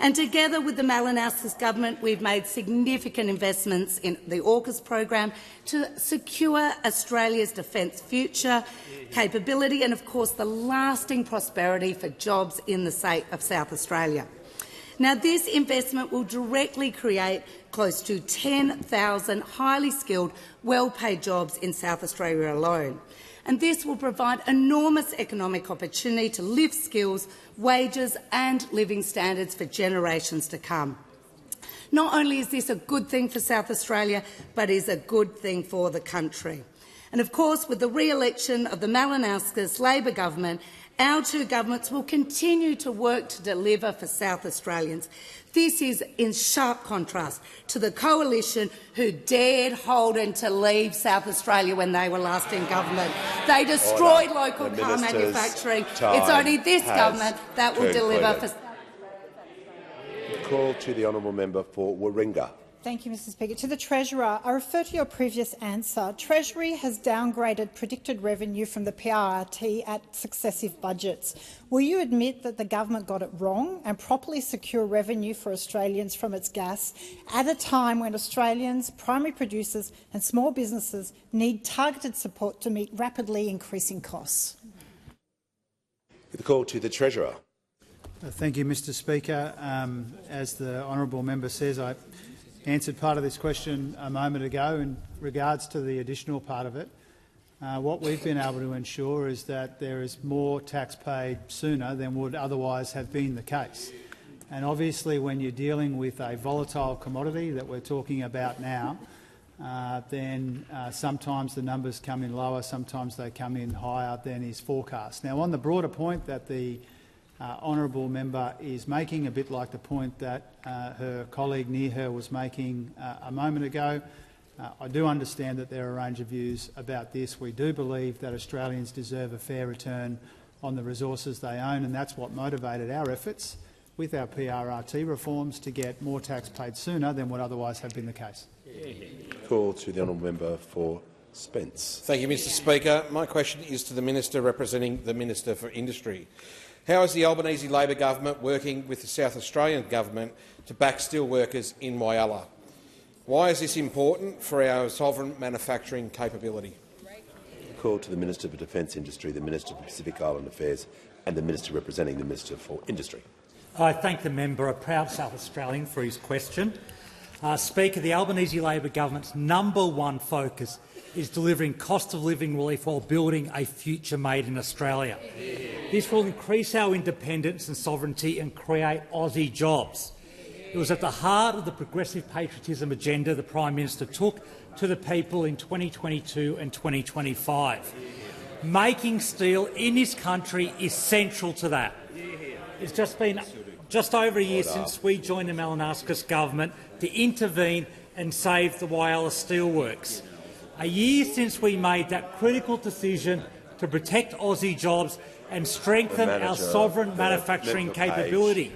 And together with the Malinowskis government, we've made significant investments in the AUKUS program to secure Australia's defence future, capability and, of course, the lasting prosperity for jobs in the state of South Australia. Now, this investment will directly create close to 10,000 highly skilled, well-paid jobs in South Australia alone. And this will provide enormous economic opportunity to lift skills, wages and living standards for generations to come. Not only is this a good thing for South Australia, but is a good thing for the country. And of course, with the re-election of the Malinowskis Labor government, our two governments will continue to work to deliver for South Australians. This is in sharp contrast to the coalition who dared Holden to leave South Australia when they were last in government. They destroyed local car manufacturing. It's only this government that will deliver for South Australia. Call to the honourable member for Warringah. Thank you, Mr Speaker. To the Treasurer, I refer to your previous answer. Treasury has downgraded predicted revenue from the PRRT at successive budgets. Will you admit that the government got it wrong and properly secure revenue for Australians from its gas at a time when Australians, primary producers and small businesses need targeted support to meet rapidly increasing costs? The call to the Treasurer. Thank you, Mr Speaker. As the honourable member says, I answered part of this question a moment ago in regards to the additional part of it. What we've been able to ensure is that there is more tax paid sooner than would otherwise have been the case. And obviously, when you're dealing with a volatile commodity that we're talking about now, then sometimes the numbers come in lower, sometimes they come in higher than is forecast. Now, on the broader point that the honourable member is making, a bit like the point that her colleague near her was making a moment ago, I do understand that there are a range of views about this. We do believe that Australians deserve a fair return on the resources they own, and that's what motivated our efforts with our PRRT reforms to get more tax paid sooner than would otherwise have been the case. Call to the honourable member for Spence. Thank you, Mr Speaker. My question is to the Minister representing the Minister for Industry. How is the Albanese Labor government working with the South Australian government to back steel workers in Whyalla? Why is this important for our sovereign manufacturing capability? Call to the Minister for Defence Industry, the Minister for Pacific Island Affairs and the Minister representing the Minister for Industry. I thank the member, a proud South Australian, for his question. Speaker, the Albanese Labor government's #1 focus is delivering cost-of-living relief while building a future made in Australia. This will increase our independence and sovereignty and create Aussie jobs. It was at the heart of the progressive patriotism agenda the Prime Minister took to the people in 2022 and 2025. Making steel in this country is central to that. It's just been just over a year since we joined the Malinowskis government to intervene and save the Whyalla Steelworks. A year since we made that critical decision to protect Aussie jobs and strengthen our sovereign manufacturing capability.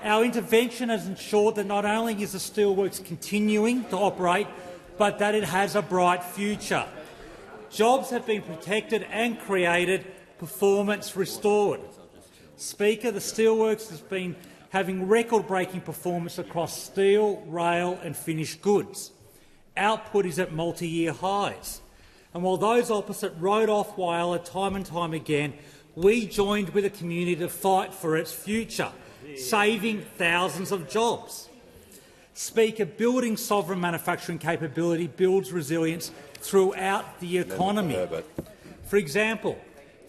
Our intervention has ensured that not only is the steelworks continuing to operate, but that it has a bright future. Jobs have been protected and created, performance restored. Speaker, the steelworks has been having record-breaking performance across steel, rail and finished goods. Output is at multi-year highs. And while those opposite wrote off Whyalla time and time again, we joined with the community to fight for its future, saving thousands of jobs. Speaker, building sovereign manufacturing capability builds resilience throughout the economy. For example,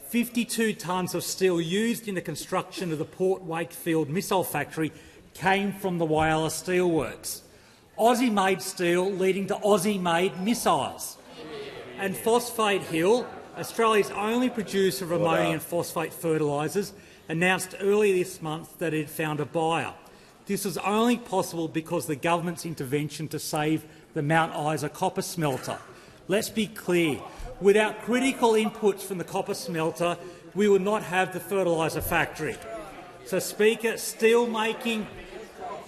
52 tonnes of steel used in the construction of the Port Wakefield missile factory came from the Whyalla Steelworks. Aussie-made steel leading to Aussie-made missiles. And Phosphate Hill, Australia's only producer of ammonium phosphate fertilisers, announced earlier this month that it had found a buyer. This was only possible because of the government's intervention to save the Mount Isa copper smelter. Let's be clear, without critical inputs from the copper smelter, we would not have the fertiliser factory. So, Speaker, steel making,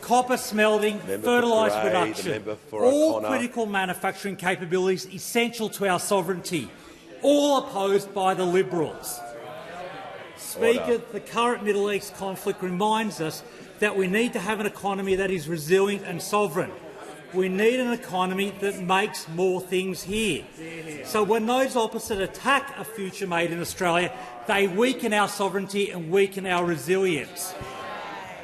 copper smelting, fertiliser production, all critical manufacturing capabilities essential to our sovereignty, all opposed by the Liberals. Speaker, the current Middle East conflict reminds us that we need to have an economy that is resilient and sovereign. We need an economy that makes more things here. So when those opposite attack a future made in Australia, they weaken our sovereignty and weaken our resilience.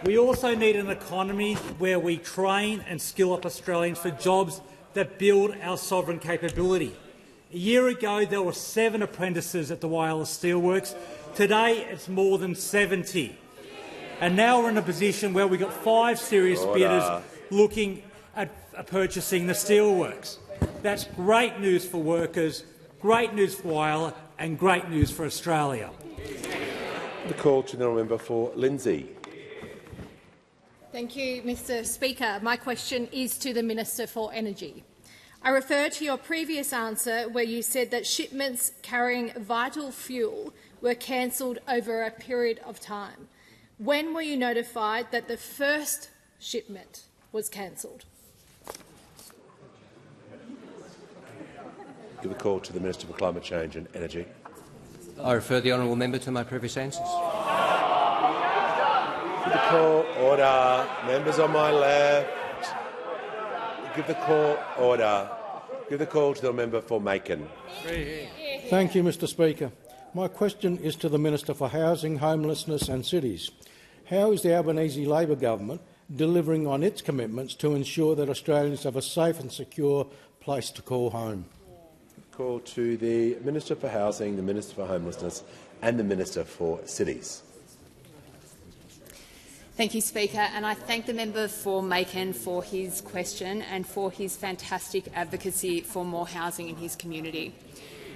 We also need an economy where we train and skill up Australians for jobs that build our sovereign capability. A year ago, there were 7 apprentices at the Whyalla Steelworks. Today, it's more than 70. And now we're in a position where we've got 5 serious bidders looking at purchasing the steelworks. That's great news for workers, great news for Whyalla and great news for Australia. The call to the member for Lindsay. Thank you, Mr Speaker. My question is to the Minister for Energy. I refer to your previous answer where you said that shipments carrying vital fuel were cancelled over a period of time. When were you notified that the first shipment was cancelled? Give the call to the Minister for Climate Change and Energy. I refer the honourable member to my previous answers. Give the call. Order. Members on my left. Give the call. Order. Give the call to the member for Macon. Thank you, Mr Speaker. My question is to the Minister for Housing, Homelessness and Cities. How is the Albanese Labor government delivering on its commitments to ensure that Australians have a safe and secure place to call home? Call to the Minister for Housing, the Minister for Homelessness and the Minister for Cities. Thank you, Speaker, and I thank the member for Macon for his question and for his fantastic advocacy for more housing in his community.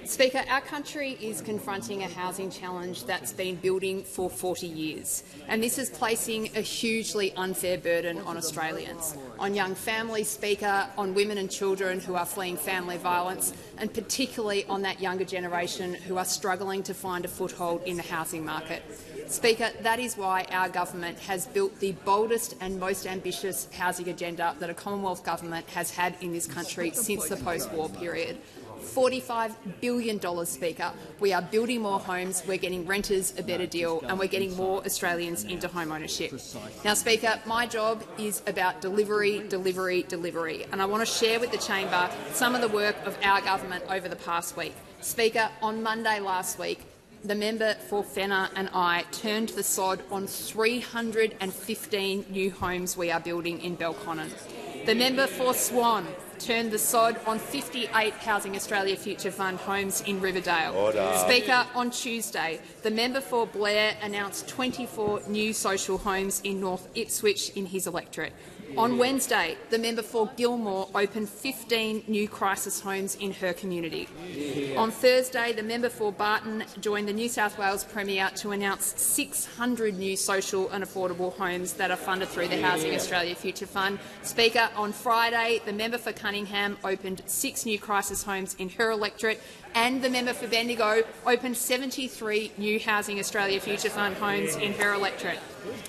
Speaker, our country is confronting a housing challenge that's been building for 40 years, and this is placing a hugely unfair burden on Australians, on young families, Speaker, on women and children who are fleeing family violence, and particularly on that younger generation who are struggling to find a foothold in the housing market. Speaker, that is why our government has built the boldest and most ambitious housing agenda that a Commonwealth government has had in this country since the post-war period. $45 billion, Speaker. We are building more homes, we're getting renters a better deal, and we're getting more Australians into home ownership. Now, Speaker, my job is about delivery, delivery, delivery, and I want to share with the chamber some of the work of our government over the past week. Speaker, on Monday last week, the member for Fenner and I turned the sod on 315 new homes we are building in Belconnen. The member for Swan turned the sod on 58 Housing Australia Future Fund homes in Riverdale. Order. Speaker, on Tuesday, the member for Blair announced 24 new social homes in North Ipswich in his electorate. On Wednesday, the member for Gilmore opened 15 new crisis homes in her community. On Thursday, the member for Barton joined the New South Wales Premier to announce 600 new social and affordable homes that are funded through the Housing Australia Future Fund. Speaker, on Friday, the member for Cunningham opened 6 new crisis homes in her electorate, and the member for Bendigo opened 73 new Housing Australia Future Fund homes in her electorate.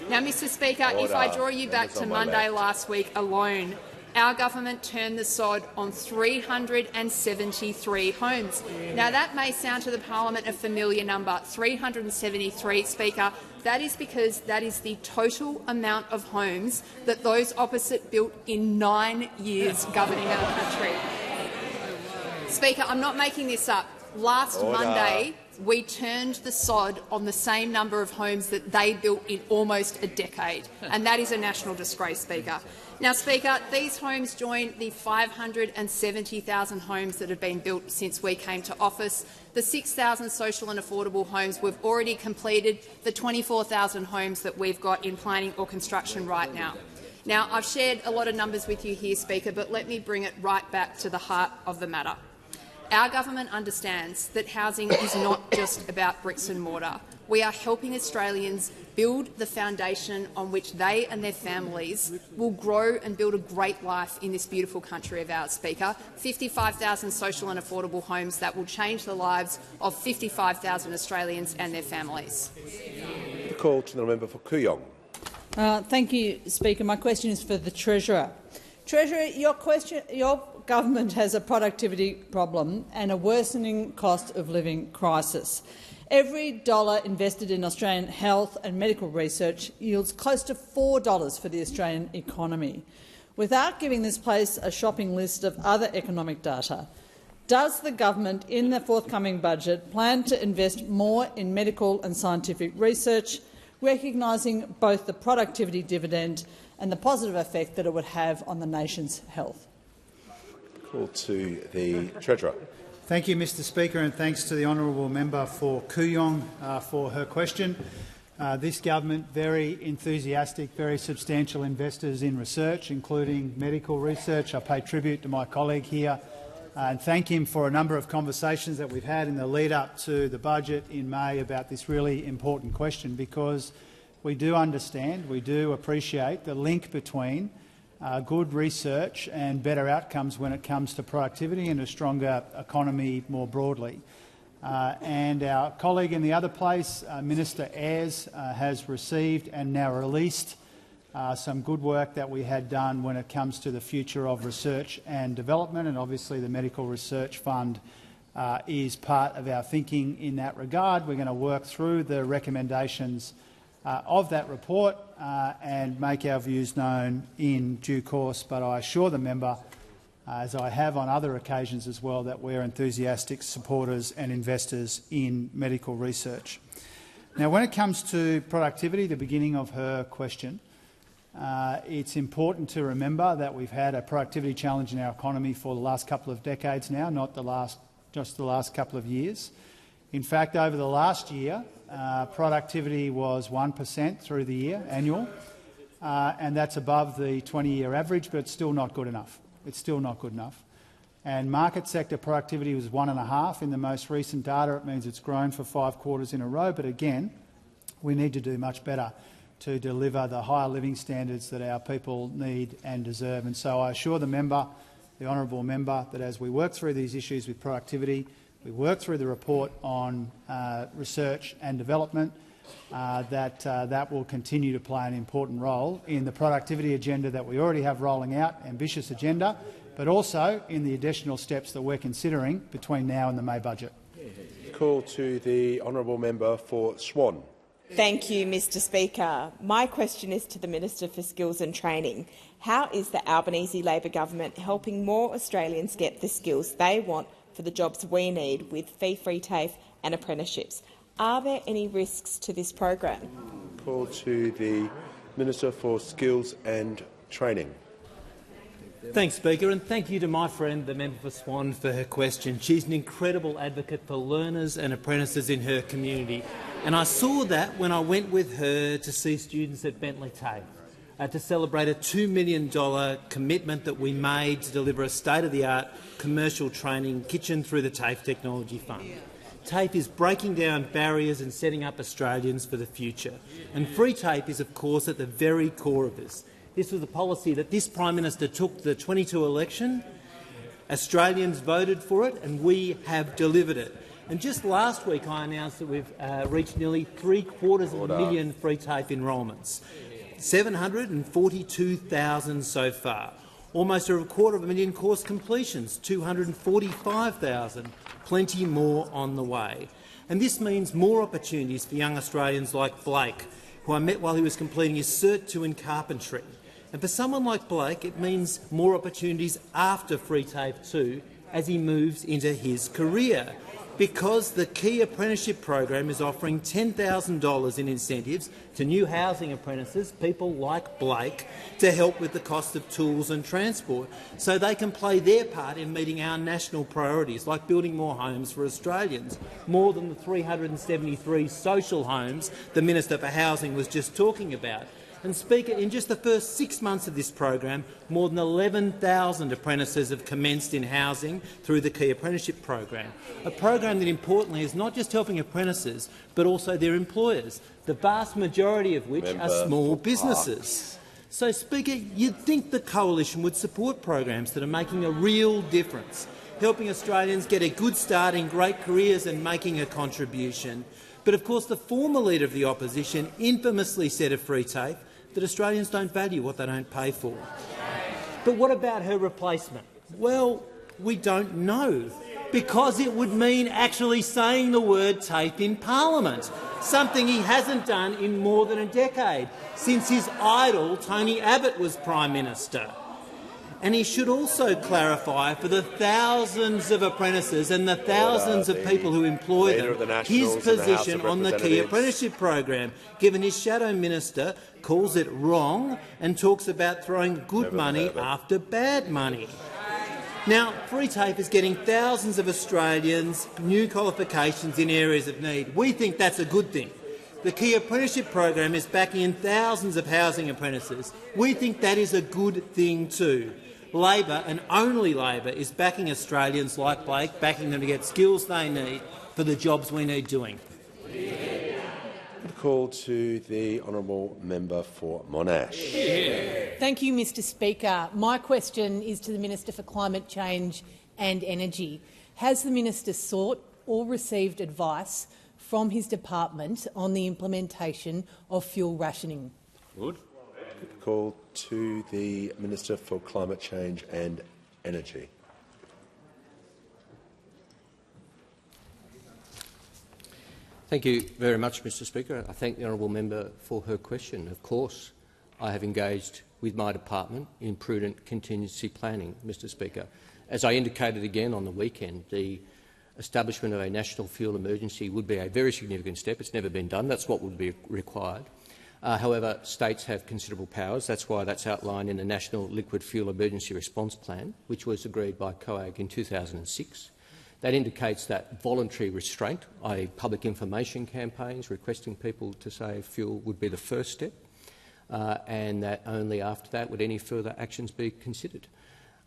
Now, Mr Speaker, if I draw you back to Monday last week alone, our government turned the sod on 373 homes. Now, that may sound to the parliament a familiar number, 373, Speaker. That is because that is the total amount of homes that those opposite built in 9 years governing our country. Speaker, I'm not making this up. Last Monday, we turned the sod on the same number of homes that they built in almost a decade, and that is a national disgrace, Speaker. Now, Speaker, these homes join the 570,000 homes that have been built since we came to office, the 6,000 social and affordable homes we've already completed, the 24,000 homes that we've got in planning or construction right now. Now, I've shared a lot of numbers with you here, Speaker, but let me bring it right back to the heart of the matter. Our government understands that housing is not just about bricks and mortar. We are helping Australians build the foundation on which they and their families will grow and build a great life in this beautiful country of ours, Speaker. 55,000 social and affordable homes that will change the lives of 55,000 Australians and their families. The call to the member for Kooyong. Thank you, Speaker. My question is for the Treasurer. Treasurer, your government has a productivity problem and a worsening cost of living crisis. Every dollar invested in Australian health and medical research yields close to $4 for the Australian economy. Without giving this place a shopping list of other economic data, does the government in the forthcoming budget plan to invest more in medical and scientific research, recognising both the productivity dividend and the positive effect that it would have on the nation's health? Call to the Treasurer. Thank you, Mr Speaker, and thanks to the honourable member for Kooyong for her question. This government, very enthusiastic, very substantial investors in research, including medical research. I pay tribute to my colleague here and thank him for a number of conversations that we've had in the lead-up to the budget in May about this really important question, because we do understand, we do appreciate the link between good research and better outcomes when it comes to productivity and a stronger economy more broadly. And our colleague in the other place, Minister Ayres, has received and now released some good work that we had done when it comes to the future of research and development, and obviously the Medical Research Fund is part of our thinking in that regard. We're going to work through the recommendations of that report and make our views known in due course, but I assure the member, as I have on other occasions as well, that we're enthusiastic supporters and investors in medical research. Now, when it comes to productivity, the beginning of her question, it's important to remember that we've had a productivity challenge in our economy for the last couple of decades now, not just the last couple of years. In fact, over the last year, productivity was 1% through the year, annual, and that's above the 20-year average, but it's still not good enough. It's still not good enough. And market sector productivity was 1.5 in the most recent data. It means it's grown for 5 quarters in a row, but again, we need to do much better to deliver the higher living standards that our people need and deserve. And so I assure the member, the honourable member, that as we work through these issues with productivity, we work through the report on research and development, that will continue to play an important role in the productivity agenda that we already have rolling out, ambitious agenda, but also in the additional steps that we're considering between now and the May budget. Call to the honourable member for Swan. Thank you, Mr Speaker. My question is to the Minister for Skills and Training. How is the Albanese Labor government helping more Australians get the skills they want for the jobs we need with fee-free TAFE and apprenticeships? Are there any risks to this program? Call to the Minister for Skills and Training. Thanks, Speaker, and thank you to my friend, the member for Swan, for her question. She's an incredible advocate for learners and apprentices in her community, and I saw that when I went with her to see students at Bentley TAFE to celebrate a $2 million commitment that we made to deliver a state-of-the-art commercial training kitchen through the TAFE Technology Fund. TAFE is breaking down barriers and setting up Australians for the future, and free TAFE is, of course, at the very core of this. This was a policy that this Prime Minister took the 22 election. Australians voted for it, and we have delivered it. And just last week I announced that we've reached nearly 750,000 free TAFE enrolments, 742,000 so far, almost 250,000 course completions, 245,000, plenty more on the way. And this means more opportunities for young Australians like Blake, who I met while he was completing his Cert 2 in carpentry. And for someone like Blake, it means more opportunities after Free TAFE 2 as he moves into his career, because the key apprenticeship program is offering $10,000 in incentives to new housing apprentices, people like Blake, to help with the cost of tools and transport, so they can play their part in meeting our national priorities, like building more homes for Australians, more than the 373 social homes the Minister for Housing was just talking about. And, Speaker, in just the first 6 months of this program, more than 11,000 apprentices have commenced in housing through the Key Apprenticeship program, a program that, importantly, is not just helping apprentices but also their employers, the vast majority of which are small businesses. So, Speaker, you'd think the Coalition would support programs that are making a real difference, helping Australians get a good start in great careers and making a contribution. But, of course, the former Leader of the Opposition infamously said of Free TAFE that Australians don't value what they don't pay for. But what about her replacement? Well, we don't know, because it would mean actually saying the word TAFE in Parliament, something he hasn't done in more than a decade, since his idol Tony Abbott was Prime Minister. And he should also clarify for the thousands of apprentices and the thousands of people who employ them his position on the Key Apprenticeship program, given his shadow minister calls it wrong and talks about throwing good money after bad money. Now, Free TAFE is getting thousands of Australians new qualifications in areas of need. We think that's a good thing. The Key Apprenticeship program is backing in thousands of housing apprentices. We think that is a good thing too. Labor, and only Labor, is backing Australians like Blake, backing them to get skills they need for the jobs we need doing. Call to the honourable member for Monash. Thank you, Mr Speaker. My question is to the Minister for Climate Change and Energy. Has the minister sought or received advice from his department on the implementation of fuel rationing? Good. Call to the Minister for Climate Change and Energy. Thank you very much, Mr Speaker. I thank the honourable member for her question. Of course, I have engaged with my department in prudent contingency planning, Mr Speaker. As I indicated again on the weekend, the establishment of a national fuel emergency would be a very significant step. It's never been done. That's what would be required. However, states have considerable powers. That's why that's outlined in the National Liquid Fuel Emergency Response Plan, which was agreed by COAG in 2006. That indicates that voluntary restraint, i.e. public information campaigns requesting people to save fuel, would be the first step, and that only after that would any further actions be considered.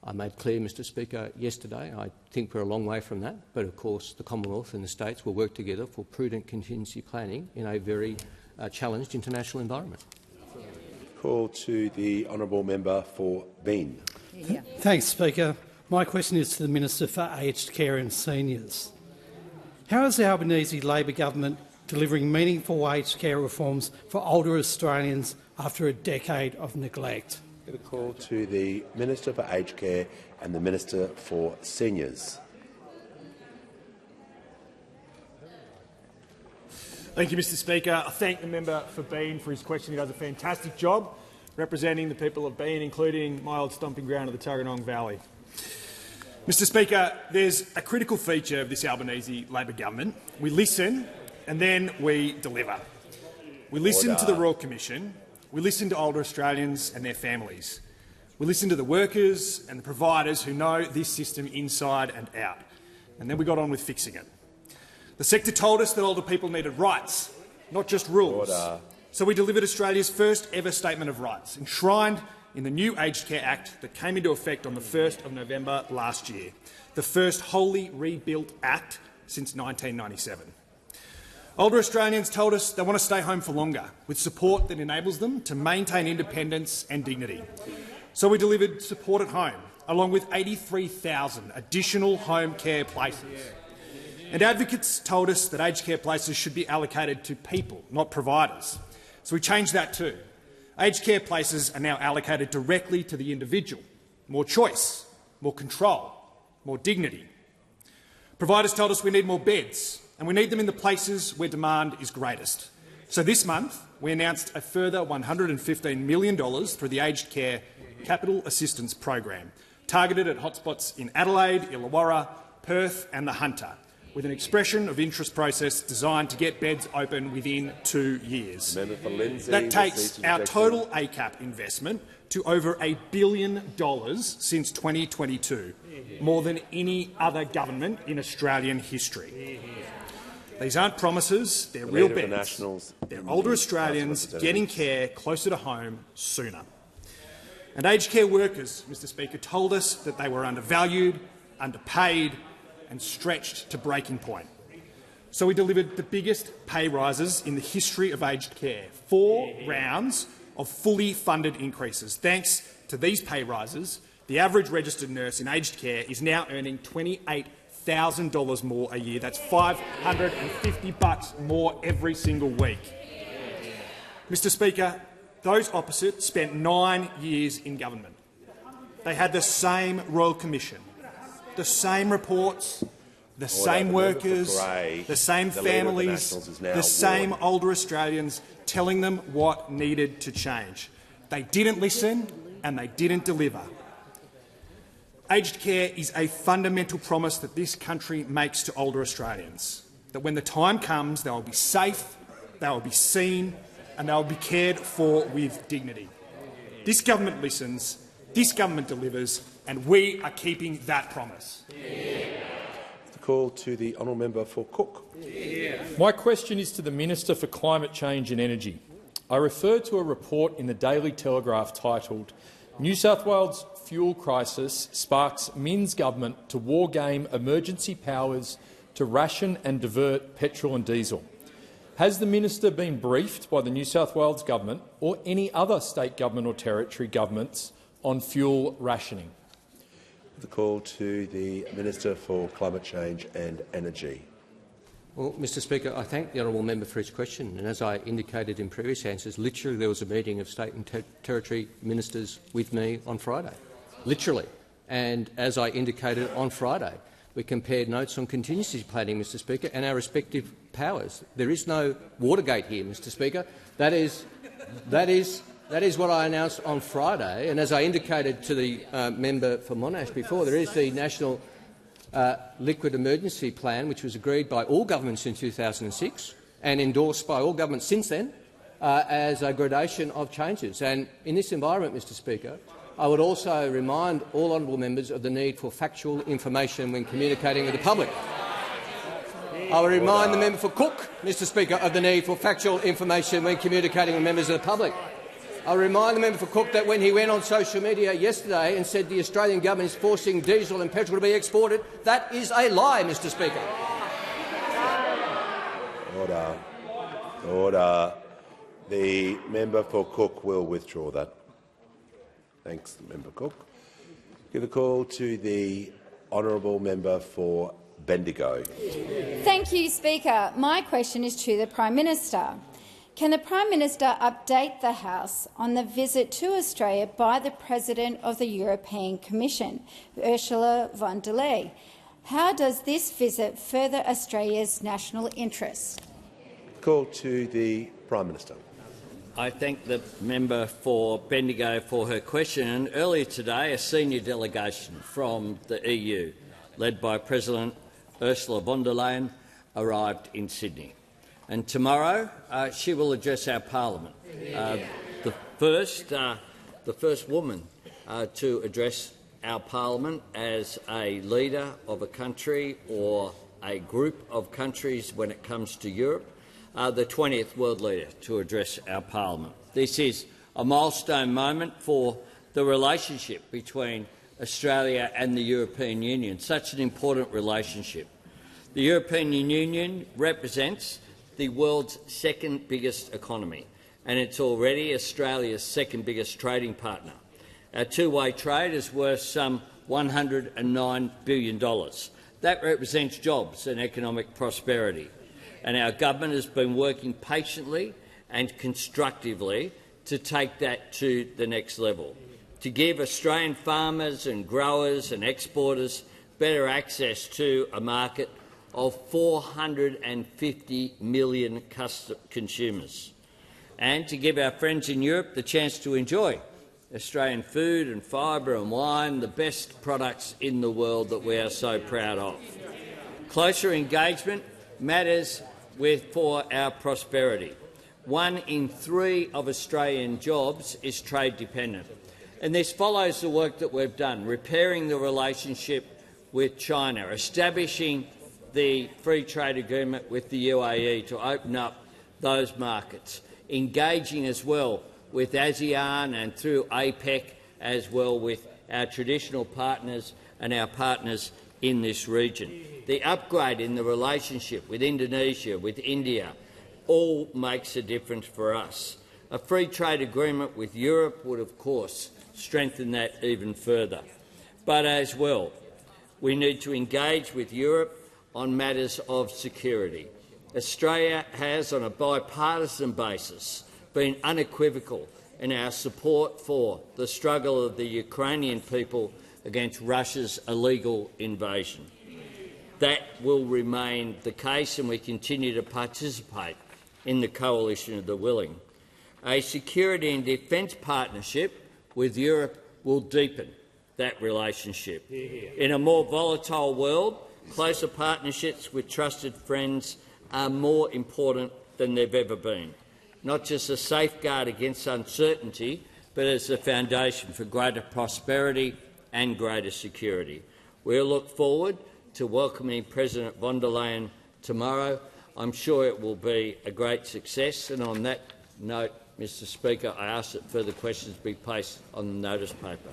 I made clear, Mr Speaker, yesterday I think we're a long way from that, but of course the Commonwealth and the states will work together for prudent contingency planning in a very challenged international environment. Call to the honourable member for Bean. Thanks, Speaker. My question is to the Minister for Aged Care and Seniors. How is the Albanese Labor government delivering meaningful aged care reforms for older Australians after a decade of neglect? A call to the Minister for Aged Care and the Minister for Seniors. Thank you, Mr Speaker. I thank the member for Bean for his question. He does a fantastic job representing the people of Bean, including my old stomping ground of the Tuggeranong Valley. Mr Speaker, there's a critical feature of this Albanese Labor government. We listen and then we deliver. We listen to the Royal Commission, we listen to older Australians and their families. We listen to the workers and the providers who know this system inside and out. And then we got on with fixing it. The sector told us that older people needed rights, not just rules. So we delivered Australia's first ever Statement of Rights, enshrined in the new Aged Care Act that came into effect on the 1st of November last year, the first wholly rebuilt act since 1997. Older Australians told us they want to stay home for longer, with support that enables them to maintain independence and dignity. So we delivered Support at Home, along with 83,000 additional home care places. And advocates told us that aged care places should be allocated to people, not providers. So we changed that too. Aged care places are now allocated directly to the individual. More choice, more control, more dignity. Providers told us we need more beds, and we need them in the places where demand is greatest. So this month we announced a further $115 million through the Aged Care Capital Assistance Program, targeted at hotspots in Adelaide, Illawarra, Perth and the Hunter, with an expression of interest process designed to get beds open within 2 years. That takes our total ACAP investment to over $1 billion since 2022, more than any other government in Australian history. These aren't promises, they're real bets. They're older Australians getting care closer to home sooner. And aged care workers, Mr Speaker, told us that they were undervalued, underpaid and stretched to breaking point. So we delivered the biggest pay rises in the history of aged care, 4 rounds of fully funded increases. Thanks to these pay rises, the average registered nurse in aged care is now earning $28,000 more a year. That's $550 more every single week. Mr Speaker, those opposite spent 9 years in government. They had the same Royal Commission, the same reports, the same workers, the same families, the same older Australians telling them what needed to change. They didn't listen and they didn't deliver. Aged care is a fundamental promise that this country makes to older Australians, that when the time comes they will be safe, they will be seen and they will be cared for with dignity. This government listens, this government delivers, and we are keeping that promise. The call to the honourable member for Cook. My question is to the Minister for Climate Change and Energy. I refer to a report in the Daily Telegraph titled "New South Wales Fuel Crisis Sparks Min's Government to War Game Emergency Powers to Ration and Divert Petrol and Diesel." Has the minister been briefed by the New South Wales Government or any other state government or territory governments on fuel rationing? The call to the Minister for Climate Change and Energy. Well, Mr Speaker, I thank the honourable member for his question. And as I indicated in previous answers, literally there was a meeting of state and territory ministers with me on Friday. Literally. And as I indicated on Friday, we compared notes on contingency planning, Mr Speaker, and our respective powers. There is no Watergate here, Mr Speaker. That is what I announced on Friday. And as I indicated to the member for Monash before, there is the National Liquid Emergency Plan, which was agreed by all governments in 2006 and endorsed by all governments since then as a gradation of changes. And in this environment, Mr Speaker, I would also remind all honourable members of the need for factual information when communicating with the public. I would remind the member for Cook, Mr Speaker, of the need for factual information when communicating with members of the public. I remind the member for Cook that when he went on social media yesterday and said the Australian government is forcing diesel and petrol to be exported, that is a lie, Mr Speaker. Order. Order. The member for Cook will withdraw that. Thanks, Member Cook. Give the call to the honourable member for Bendigo. Thank you, Speaker. My question is to the Prime Minister. Can the Prime Minister update the House on the visit to Australia by the President of the European Commission, Ursula von der Leyen? How does this visit further Australia's national interests? Call to the Prime Minister. I thank the member for Bendigo for her question. And earlier today, a senior delegation from the EU, led by President Ursula von der Leyen, arrived in Sydney. And tomorrow she will address our parliament, the first woman to address our parliament as a leader of a country or a group of countries when it comes to Europe, the 20th world leader to address our parliament. This is a milestone moment for the relationship between Australia and the European Union, such an important relationship. The European Union represents the world's second biggest economy, and it's already Australia's second biggest trading partner. Our two-way trade is worth some $109 billion. That represents jobs and economic prosperity, and our government has been working patiently and constructively to take that to the next level, to give Australian farmers and growers and exporters better access to a market of 450 million consumers, and to give our friends in Europe the chance to enjoy Australian food and fibre and wine, the best products in the world that we are so proud of. Closer engagement matters for our prosperity. 1 in 3 of Australian jobs is trade dependent, and this follows the work that we've done, repairing the relationship with China, establishing the free trade agreement with the UAE to open up those markets, engaging as well with ASEAN and through APEC as well with our traditional partners and our partners in this region. The upgrade in the relationship with Indonesia, with India, all makes a difference for us. A free trade agreement with Europe would, of course, strengthen that even further. But as well, we need to engage with Europe on matters of security. Australia has, on a bipartisan basis, been unequivocal in our support for the struggle of the Ukrainian people against Russia's illegal invasion. That will remain the case, and we continue to participate in the coalition of the willing. A security and defence partnership with Europe will deepen that relationship. In a more volatile world, closer partnerships with trusted friends are more important than they've ever been, not just a safeguard against uncertainty, but as a foundation for greater prosperity and greater security. We'll look forward to welcoming President von der Leyen tomorrow. I'm sure it will be a great success. And on that note, Mr Speaker, I ask that further questions be placed on the notice paper.